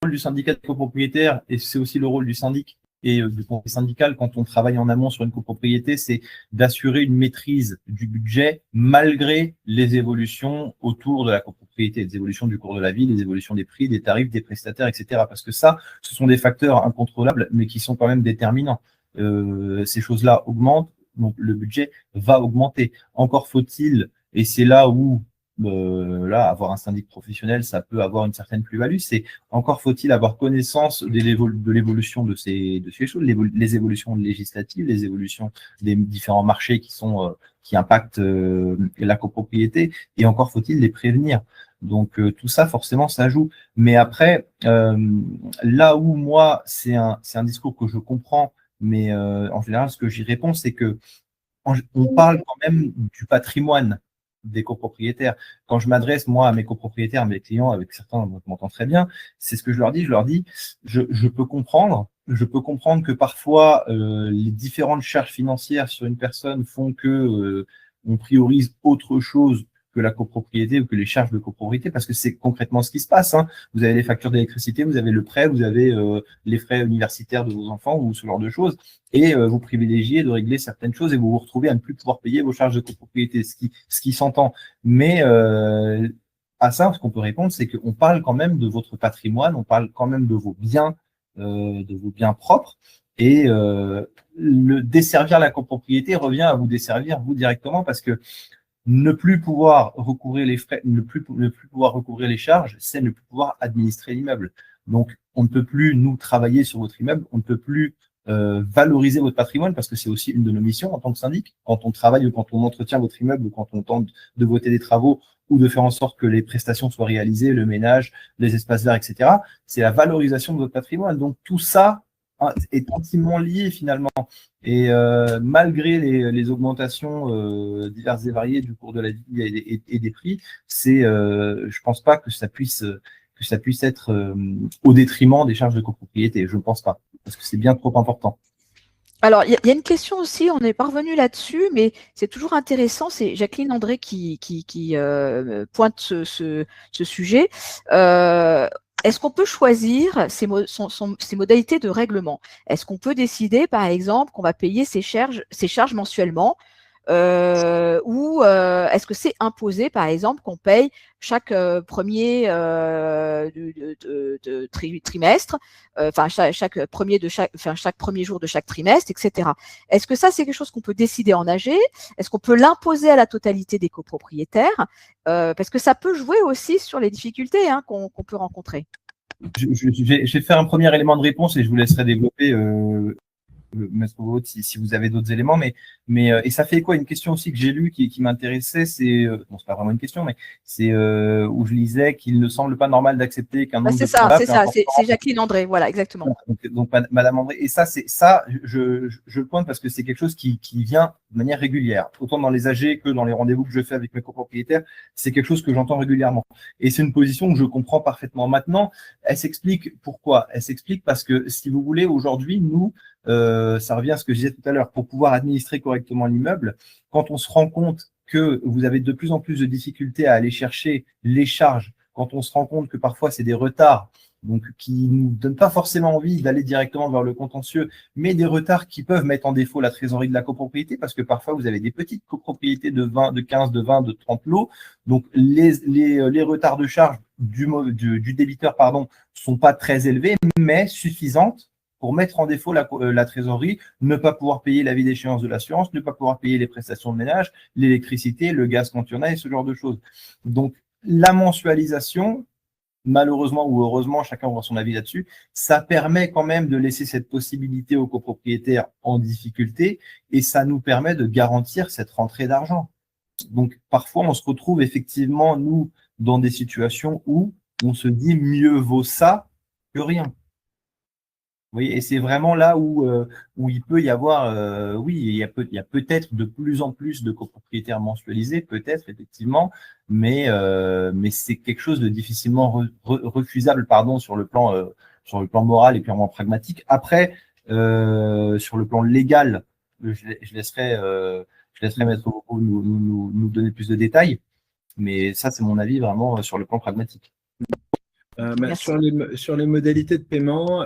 Speaker 3: du syndicat de copropriétaires et c'est aussi le rôle du syndic et du conseil syndical quand on travaille en amont sur une copropriété, c'est d'assurer une maîtrise du budget malgré les évolutions autour de la copropriété, les évolutions du cours de la vie, les évolutions des prix, des tarifs, des prestataires, etc. Parce que ça, ce sont des facteurs incontrôlables, mais qui sont quand même déterminants. Ces choses-là augmentent, donc le budget va augmenter. Encore faut-il, et c'est là où avoir un syndic professionnel, ça peut avoir une certaine plus-value. C'est encore faut-il avoir connaissance de l'évolution de ces choses, les évolutions législatives, les évolutions des différents marchés qui impactent la copropriété, et encore faut-il les prévenir. Donc tout ça, forcément, ça joue. Mais après, là où moi, c'est un discours que je comprends, mais en général, ce que j'y réponds, c'est que on parle quand même du patrimoine des copropriétaires. Quand je m'adresse, moi, à mes copropriétaires, mes clients, avec certains, on m'entend très bien, c'est ce que je leur dis. Je leur dis, je peux comprendre que parfois, les différentes charges financières sur une personne font que on priorise autre chose que la copropriété ou que les charges de copropriété, parce que c'est concrètement ce qui se passe, hein. Vous avez les factures d'électricité, vous avez le prêt, vous avez les frais universitaires de vos enfants ou ce genre de choses, et vous privilégiez de régler certaines choses et vous vous retrouvez à ne plus pouvoir payer vos charges de copropriété, ce qui s'entend. Mais à ça, ce qu'on peut répondre, c'est qu'on parle quand même de votre patrimoine, on parle quand même de vos biens propres, et le desservir la copropriété revient à vous desservir vous directement, parce que ne plus pouvoir recouvrir les frais, ne plus pouvoir recouvrir les charges, c'est ne plus pouvoir administrer l'immeuble. Donc, on ne peut plus, nous, travailler sur votre immeuble, on ne peut plus valoriser votre patrimoine, parce que c'est aussi une de nos missions en tant que syndic. Quand on travaille ou quand on entretient votre immeuble, ou quand on tente de voter des travaux ou de faire en sorte que les prestations soient réalisées, le ménage, les espaces verts, etc., c'est la valorisation de votre patrimoine. Donc, tout ça est intimement lié finalement. Et malgré les augmentations diverses et variées du cours de la vie et des prix, je pense pas que ça puisse être au détriment des charges de copropriété. Je ne pense pas, parce que c'est bien trop important.
Speaker 1: Alors, il y a une question aussi, on est parvenu là-dessus, mais c'est toujours intéressant. C'est Jacqueline André qui pointe ce sujet. Est-ce qu'on peut choisir ces modalités de règlement? Est-ce qu'on peut décider, par exemple, qu'on va payer ces charges mensuellement, ou est-ce que c'est imposé, par exemple, qu'on paye chaque premier trimestre, chaque premier jour de chaque trimestre, etc. Est-ce que ça, c'est quelque chose qu'on peut décider en AG? Est-ce qu'on peut l'imposer à la totalité des copropriétaires? Parce que ça peut jouer aussi sur les difficultés qu'on peut rencontrer.
Speaker 3: Je vais faire un premier élément de réponse et je vous laisserai développer, Maître Vaude, si vous avez d'autres éléments, mais et ça fait quoi, une question aussi que j'ai lue qui m'intéressait, c'est bon, c'est pas vraiment une question, mais c'est où je lisais qu'il ne semble pas normal d'accepter qu'un nombre
Speaker 1: c'est Jacqueline André, voilà, exactement.
Speaker 3: Donc Madame André, et ça je le pointe parce que c'est quelque chose qui vient de manière régulière, autant dans les AG que dans les rendez-vous que je fais avec mes copropriétaires, c'est quelque chose que j'entends régulièrement, et c'est une position que je comprends parfaitement. Maintenant, elle s'explique pourquoi. Elle s'explique parce que, si vous voulez, aujourd'hui, nous, ça revient à ce que je disais tout à l'heure, pour pouvoir administrer correctement l'immeuble, quand on se rend compte que vous avez de plus en plus de difficultés à aller chercher les charges, quand on se rend compte que parfois c'est des retards, donc qui nous donnent pas forcément envie d'aller directement vers le contentieux, mais des retards qui peuvent mettre en défaut la trésorerie de la copropriété, parce que parfois vous avez des petites copropriétés de 20, de 15, de 20, de 30 lots, donc les retards de charge du débiteur, sont pas très élevés, mais suffisantes pour mettre en défaut la trésorerie, ne pas pouvoir payer la vie d'échéance de l'assurance, ne pas pouvoir payer les prestations de ménage, l'électricité, le gaz quand il y en a, et ce genre de choses. Donc, la mensualisation, malheureusement ou heureusement, chacun aura son avis là-dessus, ça permet quand même de laisser cette possibilité aux copropriétaires en difficulté, et ça nous permet de garantir cette rentrée d'argent. Donc, parfois, on se retrouve effectivement, nous, dans des situations où on se dit mieux vaut ça que rien. Oui, et c'est vraiment là où il peut y avoir, il y a peut-être de plus en plus de copropriétaires mensualisés, peut-être effectivement, mais c'est quelque chose de difficilement refusable, sur le plan moral et purement pragmatique. Après, sur le plan légal, je laisserai Maître Vaupeau nous donner plus de détails, mais ça, c'est mon avis vraiment sur le plan pragmatique.
Speaker 2: Sur les modalités de paiement,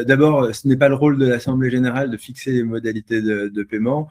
Speaker 2: d'abord, ce n'est pas le rôle de l'Assemblée générale de fixer les modalités de paiement,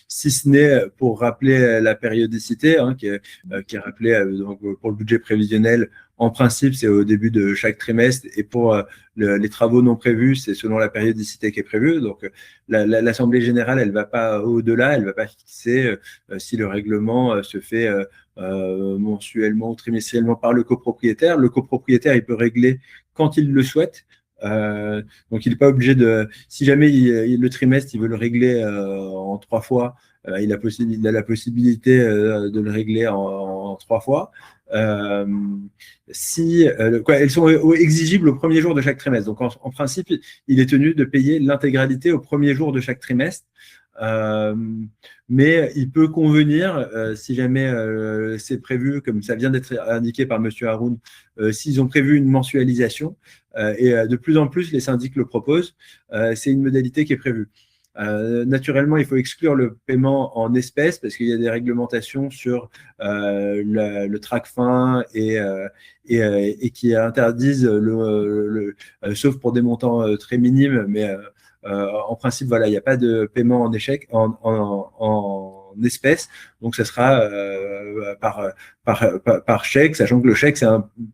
Speaker 2: si ce n'est pour rappeler la périodicité, qui est rappelée donc, pour le budget prévisionnel. En principe, c'est au début de chaque trimestre, et pour les travaux non prévus, c'est selon la périodicité qui est prévue. Donc, l'Assemblée générale, elle ne va pas au-delà, elle ne va pas fixer si le règlement se fait mensuellement ou trimestriellement par le copropriétaire. Le copropriétaire, il peut régler quand il le souhaite. Donc, il n'est pas obligé de… Si jamais le trimestre, il veut le régler en 3 fois, il a la possibilité de le régler en 3 fois. Elles sont exigibles au premier jour de chaque trimestre. Donc, en principe, il est tenu de payer l'intégralité au premier jour de chaque trimestre. Mais il peut convenir, si jamais c'est prévu, comme ça vient d'être indiqué par M. Haroun, s'ils ont prévu une mensualisation, et de plus en plus les syndics le proposent, c'est une modalité qui est prévue. Naturellement, il faut exclure le paiement en espèces parce qu'il y a des réglementations sur le TRACFIN et qui interdisent sauf pour des montants très minimes, mais en principe, voilà, il n'y a pas de paiement en échec, en espèces, donc ça sera par chèque, sachant que le chèque,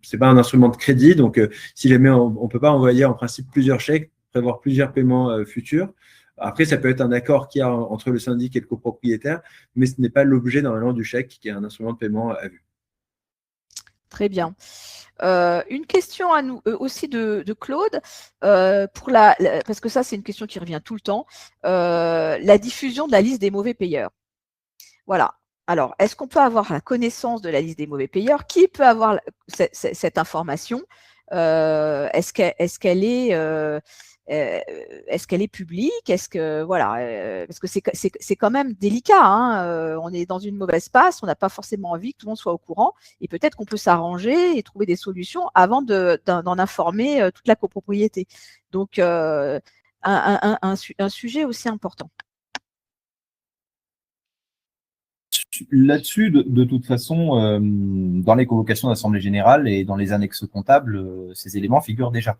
Speaker 2: c'est pas un instrument de crédit, donc si jamais on ne peut pas envoyer en principe plusieurs chèques, prévoir plusieurs paiements futurs. Après, ça peut être un accord qu'il y a entre le syndic et le copropriétaire, mais ce n'est pas l'objet normalement du chèque qui est un instrument de paiement à vue.
Speaker 1: Très bien. Une question à nous aussi de Claude, parce que ça c'est une question qui revient tout le temps, la diffusion de la liste des mauvais payeurs. Voilà. Alors, est-ce qu'on peut avoir la connaissance de la liste des mauvais payeurs? Qui peut avoir cette information? Est-ce qu'elle est publique? Est-ce que voilà, parce que c'est quand même délicat. Hein, on est dans une mauvaise passe, on n'a pas forcément envie que tout le monde soit au courant, et peut-être qu'on peut s'arranger et trouver des solutions avant d'en informer toute la copropriété. Donc, un sujet aussi important.
Speaker 3: Là-dessus, de toute façon, dans les convocations d'assemblée générale et dans les annexes comptables, ces éléments figurent déjà.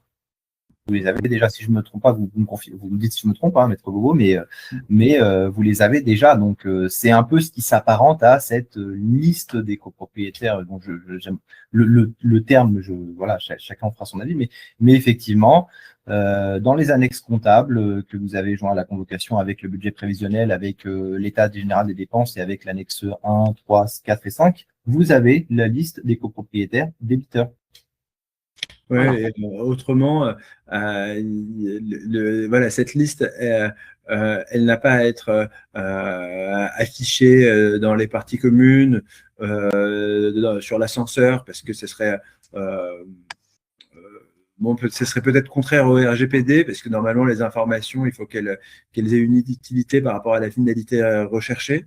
Speaker 3: Vous les avez déjà, si je ne me trompe pas, vous me dites si je me trompe, hein, Maître Bobo, mais vous les avez déjà. Donc, c'est un peu ce qui s'apparente à cette liste des copropriétaires. Donc, j'aime le terme, voilà, chacun fera son avis, mais effectivement, dans les annexes comptables que vous avez joint à la convocation avec le budget prévisionnel, avec l'état général des dépenses et avec l'annexe 1, 3, 4 et 5, vous avez la liste des copropriétaires débiteurs.
Speaker 2: Oui, voilà. Autrement, voilà, cette liste, elle n'a pas à être affichée dans les parties communes, sur l'ascenseur, parce que ce serait ce serait peut-être contraire au RGPD, parce que normalement, les informations, il faut qu'elles aient une utilité par rapport à la finalité recherchée.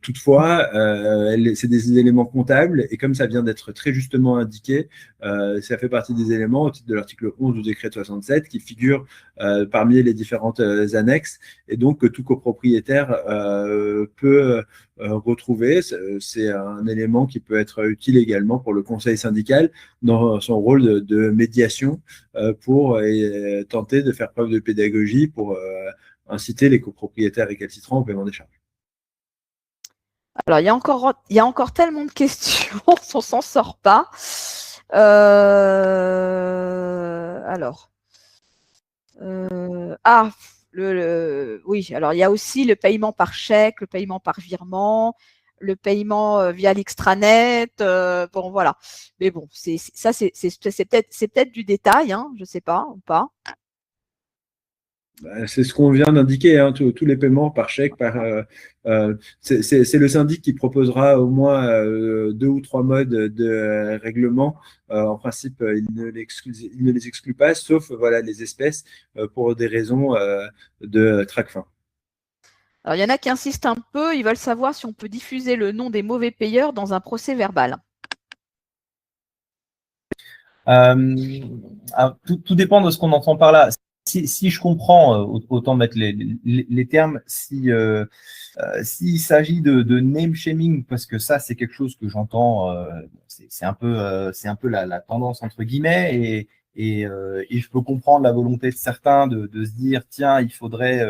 Speaker 2: Toutefois, c'est des éléments comptables et comme ça vient d'être très justement indiqué, ça fait partie des éléments au titre de l'article 11 du décret de 67 qui figurent parmi les différentes annexes et donc que tout copropriétaire peut retrouver. C'est un élément qui peut être utile également pour le conseil syndical dans son rôle de médiation pour tenter de faire preuve de pédagogie pour inciter les copropriétaires récalcitrants au paiement des charges.
Speaker 1: Alors, il y a encore tellement de questions, on s'en sort pas. Oui, alors il y a aussi le paiement par chèque, le paiement par virement, le paiement via l'extranet. Bon, voilà. Mais bon, c'est peut-être du détail, hein, je ne sais pas ou pas.
Speaker 2: C'est ce qu'on vient d'indiquer, hein, tous les paiements par chèque, c'est le syndic qui proposera au moins 2 ou 3 modes de règlement. En principe, il ne les exclut pas, sauf voilà, les espèces pour des raisons de TRACFIN.
Speaker 1: Alors, il y en a qui insistent un peu, ils veulent savoir si on peut diffuser le nom des mauvais payeurs dans un procès verbal.
Speaker 3: Tout dépend de ce qu'on entend par là. Si je comprends, autant mettre les termes, s'il s'agit de name shaming, parce que ça, c'est quelque chose que j'entends, c'est un peu la tendance entre guillemets, et je peux comprendre la volonté de certains de se dire, tiens, il faudrait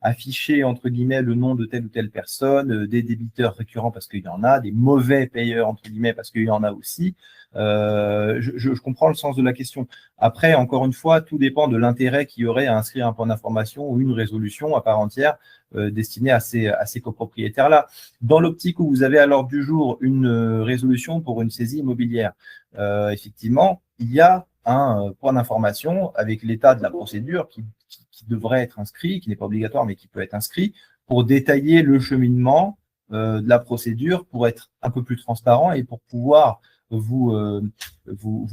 Speaker 3: afficher, entre guillemets, le nom de telle ou telle personne, des débiteurs récurrents parce qu'il y en a, des mauvais payeurs, entre guillemets, parce qu'il y en a aussi. Je comprends le sens de la question. Après, encore une fois, tout dépend de l'intérêt qu'il y aurait à inscrire un point d'information ou une résolution à part entière destinée à ces copropriétaires-là. Dans l'optique où vous avez à l'ordre du jour une résolution pour une saisie immobilière, effectivement, il y a un point d'information avec l'état de la procédure qui devrait être inscrit, qui n'est pas obligatoire, mais qui peut être inscrit, pour détailler le cheminement de la procédure, pour être un peu plus transparent et pour pouvoir vous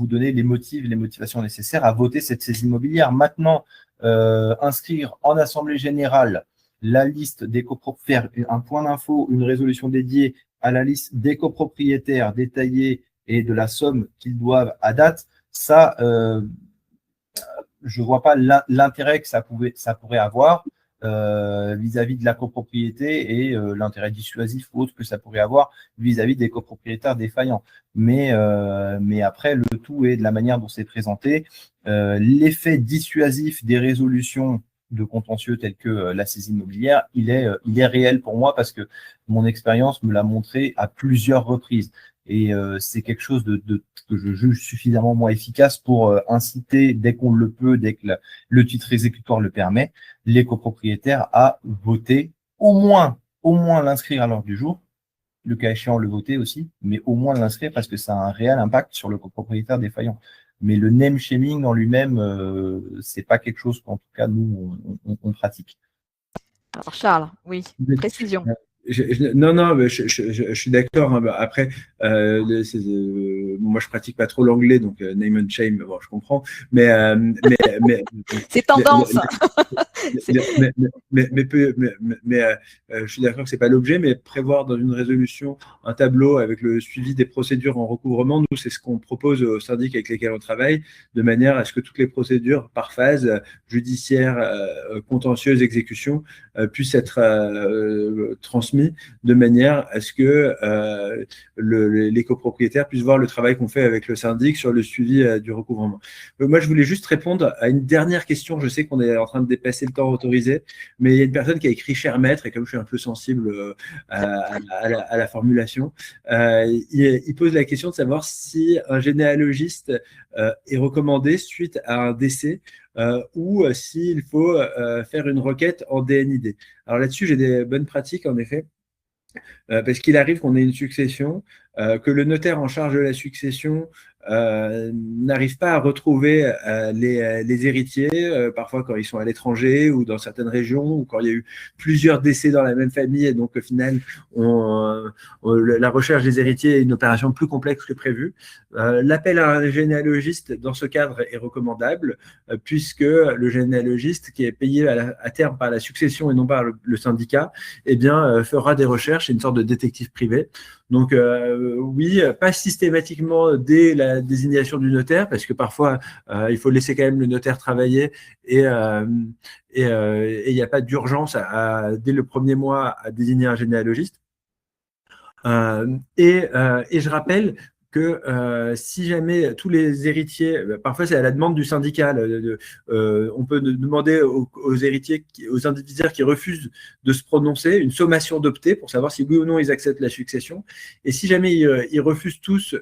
Speaker 3: donner les motivations nécessaires à voter cette saisie immobilière. Maintenant, inscrire en assemblée générale la liste des copropriétaires, faire un point d'info, une résolution dédiée à la liste des copropriétaires détaillée et de la somme qu'ils doivent à date, ça, je vois pas l'intérêt que ça pourrait avoir vis-à-vis de la copropriété et l'intérêt dissuasif ou autre que ça pourrait avoir vis-à-vis des copropriétaires défaillants. Mais après, le tout est de la manière dont c'est présenté. L'effet dissuasif des résolutions de contentieux tels que la saisie immobilière, il est réel pour moi parce que mon expérience me l'a montré à plusieurs reprises. Et c'est quelque chose que je juge suffisamment moins efficace pour inciter, dès qu'on le peut, dès que le titre exécutoire le permet, les copropriétaires à voter, au moins l'inscrire à l'ordre du jour, le cas échéant le voter aussi, mais au moins l'inscrire parce que ça a un réel impact sur le copropriétaire défaillant. Mais le name shaming en lui-même, c'est pas quelque chose qu'en tout cas nous on pratique.
Speaker 1: Alors Charles, oui, précision.
Speaker 2: Non, mais je suis d'accord. Hein. Après, moi, je pratique pas trop l'anglais, donc name and shame, bon, je comprends. Mais
Speaker 1: c'est tendance.
Speaker 2: Je suis d'accord que c'est pas l'objet, mais prévoir dans une résolution un tableau avec le suivi des procédures en recouvrement, nous, c'est ce qu'on propose aux syndics avec lesquels on travaille, de manière à ce que toutes les procédures par phase, judiciaire, contentieuse, exécution, puissent être transmis de manière à ce que les copropriétaires puissent voir le travail qu'on fait avec le syndic sur le suivi du recouvrement. Moi, je voulais juste répondre à une dernière question. Je sais qu'on est en train de dépasser le temps autorisé, mais il y a une personne qui a écrit « Cher maître », et comme je suis un peu sensible à la formulation, il pose la question de savoir si un généalogiste est recommandé suite à un décès ou s'il faut faire une requête en DNID. Alors là-dessus, j'ai des bonnes pratiques, en effet, parce qu'il arrive qu'on ait une succession, que le notaire en charge de la succession n'arrive pas à retrouver les héritiers, parfois quand ils sont à l'étranger ou dans certaines régions, ou quand il y a eu plusieurs décès dans la même famille, et donc au final, la recherche des héritiers est une opération plus complexe que prévu. L'appel à un généalogiste dans ce cadre est recommandable, puisque le généalogiste, qui est payé à terme par la succession et non par le syndicat, eh bien, fera des recherches, c'est une sorte de détective privé. Donc oui, pas systématiquement dès la désignation du notaire, parce que parfois il faut laisser quand même le notaire travailler et il n'y a pas d'urgence dès le premier mois à désigner un généalogiste. Et je rappelle que si jamais tous les héritiers, parfois c'est à la demande du syndicat, on peut demander aux héritiers, aux indivisaires qui refusent de se prononcer, une sommation d'opter pour savoir si oui ou non ils acceptent la succession. Et si jamais ils refusent tous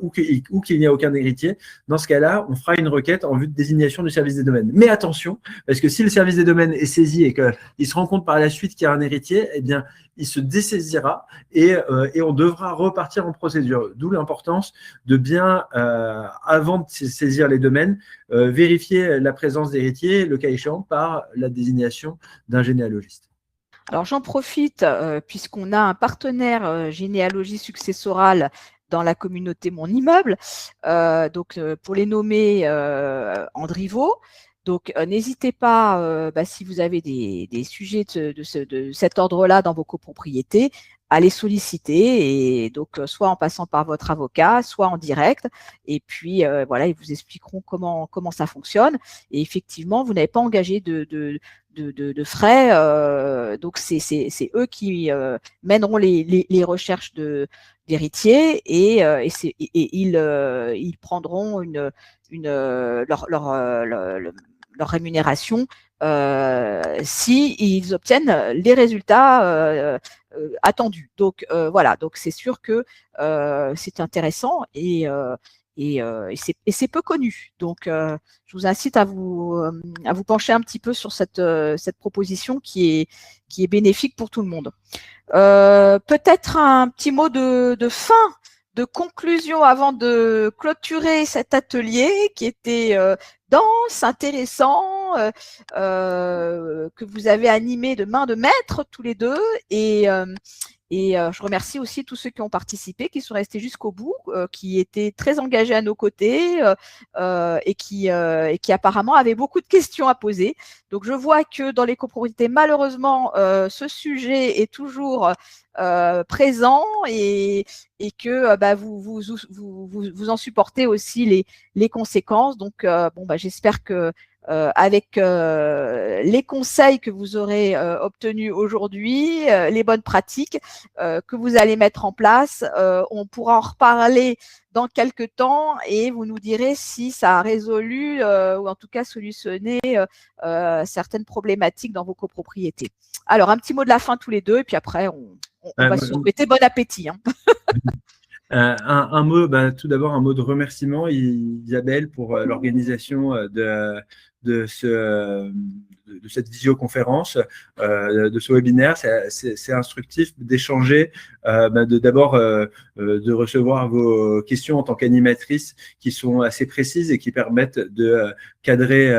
Speaker 2: ou qu'il n'y a aucun héritier, dans ce cas-là, on fera une requête en vue de désignation du service des domaines. Mais attention, parce que si le service des domaines est saisi et qu'il se rend compte par la suite qu'il y a un héritier, eh bien, il se dessaisira et on devra repartir en procédure. D'où l'importance de bien, avant de saisir les domaines, vérifier la présence d'héritiers, le cas échéant, par la désignation d'un généalogiste.
Speaker 1: Alors, j'en profite, puisqu'on a un partenaire généalogie successorale dans la communauté Mon Immeuble, donc pour les nommer Andriveau. Donc, n'hésitez pas, si vous avez des sujets de cet ordre-là dans vos copropriétés, à les solliciter, et donc soit en passant par votre avocat, soit en direct, et puis voilà, ils vous expliqueront comment ça fonctionne. Et effectivement, vous n'avez pas engagé de frais, donc c'est eux qui mèneront les recherches d'héritiers, et ils prendront leur rémunération si ils obtiennent les résultats attendus. Donc voilà, donc c'est sûr que c'est intéressant et c'est peu connu. Donc je vous incite à vous pencher un petit peu sur cette proposition qui est bénéfique pour tout le monde. Peut-être un petit mot de fin, de conclusion avant de clôturer cet atelier qui était dense, intéressant, que vous avez animé de main de maître tous les deux, et Et je remercie aussi tous ceux qui ont participé, qui sont restés jusqu'au bout, qui étaient très engagés à nos côtés et qui apparemment avaient beaucoup de questions à poser. Donc, je vois que dans les copropriétés, malheureusement, ce sujet est toujours présent et que vous en supportez aussi les conséquences. Donc, j'espère que avec les conseils que vous aurez obtenus aujourd'hui, les bonnes pratiques que vous allez mettre en place, on pourra en reparler dans quelques temps et vous nous direz si ça a résolu ou en tout cas solutionné certaines problématiques dans vos copropriétés. Alors, un petit mot de la fin tous les deux et puis après, on va se souhaiter bon appétit.
Speaker 2: Un mot, tout d'abord un mot de remerciement, Isabelle, pour l'organisation de cette visioconférence, de ce webinaire. C'est instructif d'échanger, d'abord de recevoir vos questions en tant qu'animatrice qui sont assez précises et qui permettent de cadrer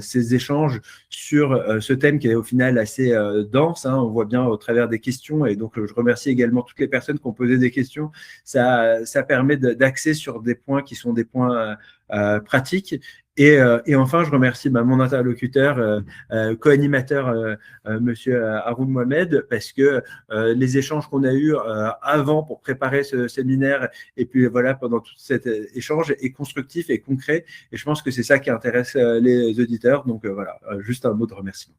Speaker 2: ces échanges sur ce thème qui est au final assez dense. On voit bien au travers des questions et donc je remercie également toutes les personnes qui ont posé des questions. Ça permet d'axer sur des points qui sont des points pratiques. Et enfin, je remercie mon interlocuteur, co-animateur, Monsieur Haroun Mohamed, parce que les échanges qu'on a eus avant pour préparer ce séminaire et puis voilà pendant tout cet échange est constructif et concret. Et je pense que c'est ça qui intéresse les auditeurs. Donc voilà, juste un mot de remerciement.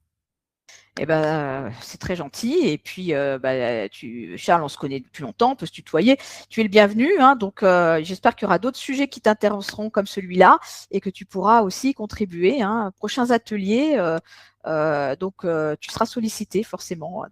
Speaker 1: Eh ben, c'est très gentil. Et puis, Charles, on se connaît depuis longtemps, on peut se tutoyer. Tu es le bienvenu. Donc, j'espère qu'il y aura d'autres sujets qui t'intéresseront comme celui-là et que tu pourras aussi contribuer. Prochains ateliers, donc tu seras sollicité forcément.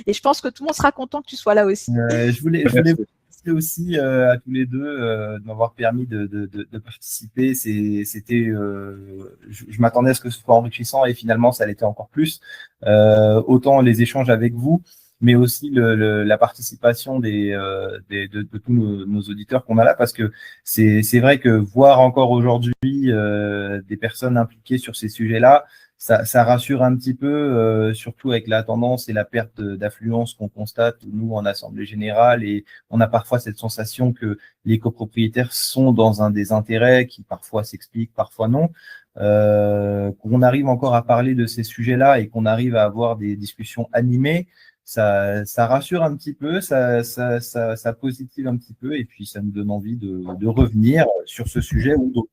Speaker 1: Et je pense que tout le monde sera content que tu sois là aussi.
Speaker 3: Je voulais vous remercier aussi à tous les deux de m'avoir permis de participer. C'était, je m'attendais à ce que ce soit enrichissant et finalement ça l'était encore plus. Autant les échanges avec vous, mais aussi la participation de tous nos auditeurs qu'on a là, parce que c'est vrai que voir encore aujourd'hui des personnes impliquées sur ces sujets-là, ça rassure un petit peu, surtout avec la tendance et la perte d'affluence qu'on constate, nous, en Assemblée générale. Et on a parfois cette sensation que les copropriétaires sont dans un désintérêt qui parfois s'explique, parfois non. Qu'on arrive encore à parler de ces sujets-là et qu'on arrive à avoir des discussions animées, ça rassure un petit peu, ça positive un petit peu et puis ça nous donne envie de revenir sur ce sujet ou d'autres.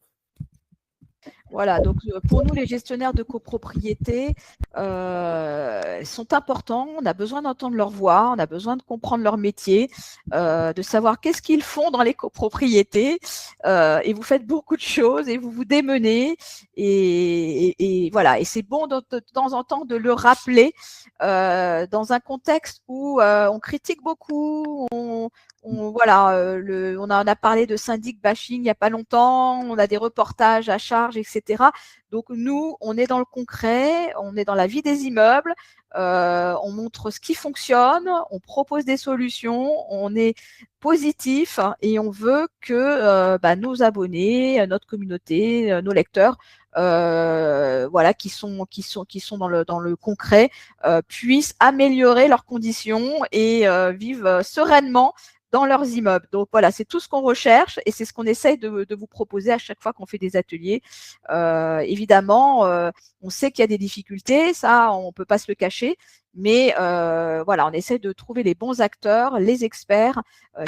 Speaker 1: Voilà, donc pour nous, les gestionnaires de copropriété sont importants. On a besoin d'entendre leur voix, on a besoin de comprendre leur métier, de savoir qu'est-ce qu'ils font dans les copropriétés. Et vous faites beaucoup de choses et vous vous démenez. Et voilà, et c'est bon de temps en temps de le rappeler dans un contexte où on critique beaucoup, on en a parlé de syndic bashing il n'y a pas longtemps, on a des reportages à charge, etc. Donc nous, on est dans le concret, on est dans la vie des immeubles, on montre ce qui fonctionne, on propose des solutions, on est positif et on veut que nos abonnés, notre communauté, nos lecteurs, qui sont dans le concret, puissent améliorer leurs conditions et vivent sereinement dans leurs immeubles. Donc voilà, c'est tout ce qu'on recherche et c'est ce qu'on essaye de vous proposer à chaque fois qu'on fait des ateliers. Évidemment, on sait qu'il y a des difficultés, ça, on ne peut pas se le cacher, mais on essaie de trouver les bons acteurs, les experts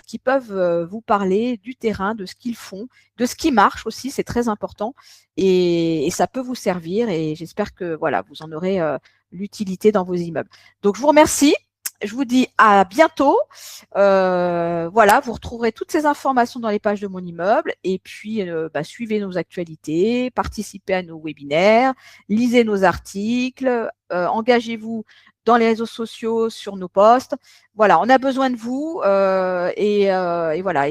Speaker 1: qui peuvent vous parler du terrain, de ce qu'ils font, de ce qui marche aussi, c'est très important et ça peut vous servir et j'espère que vous en aurez l'utilité dans vos immeubles. Donc, je vous remercie. Je vous dis à bientôt. Vous retrouverez toutes ces informations dans les pages de mon immeuble. Et puis, suivez nos actualités, participez à nos webinaires, lisez nos articles, engagez-vous dans les réseaux sociaux, sur nos posts. Voilà, on a besoin de vous et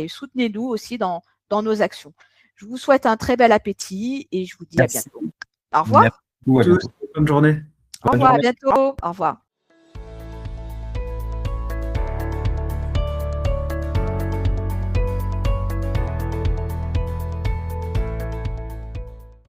Speaker 1: soutenez-nous aussi dans tous actions. Je vous souhaite un très bel appétit et je vous dis à bientôt. Au revoir.
Speaker 2: Merci. Bonne journée.
Speaker 1: Au revoir, à bientôt. Au revoir.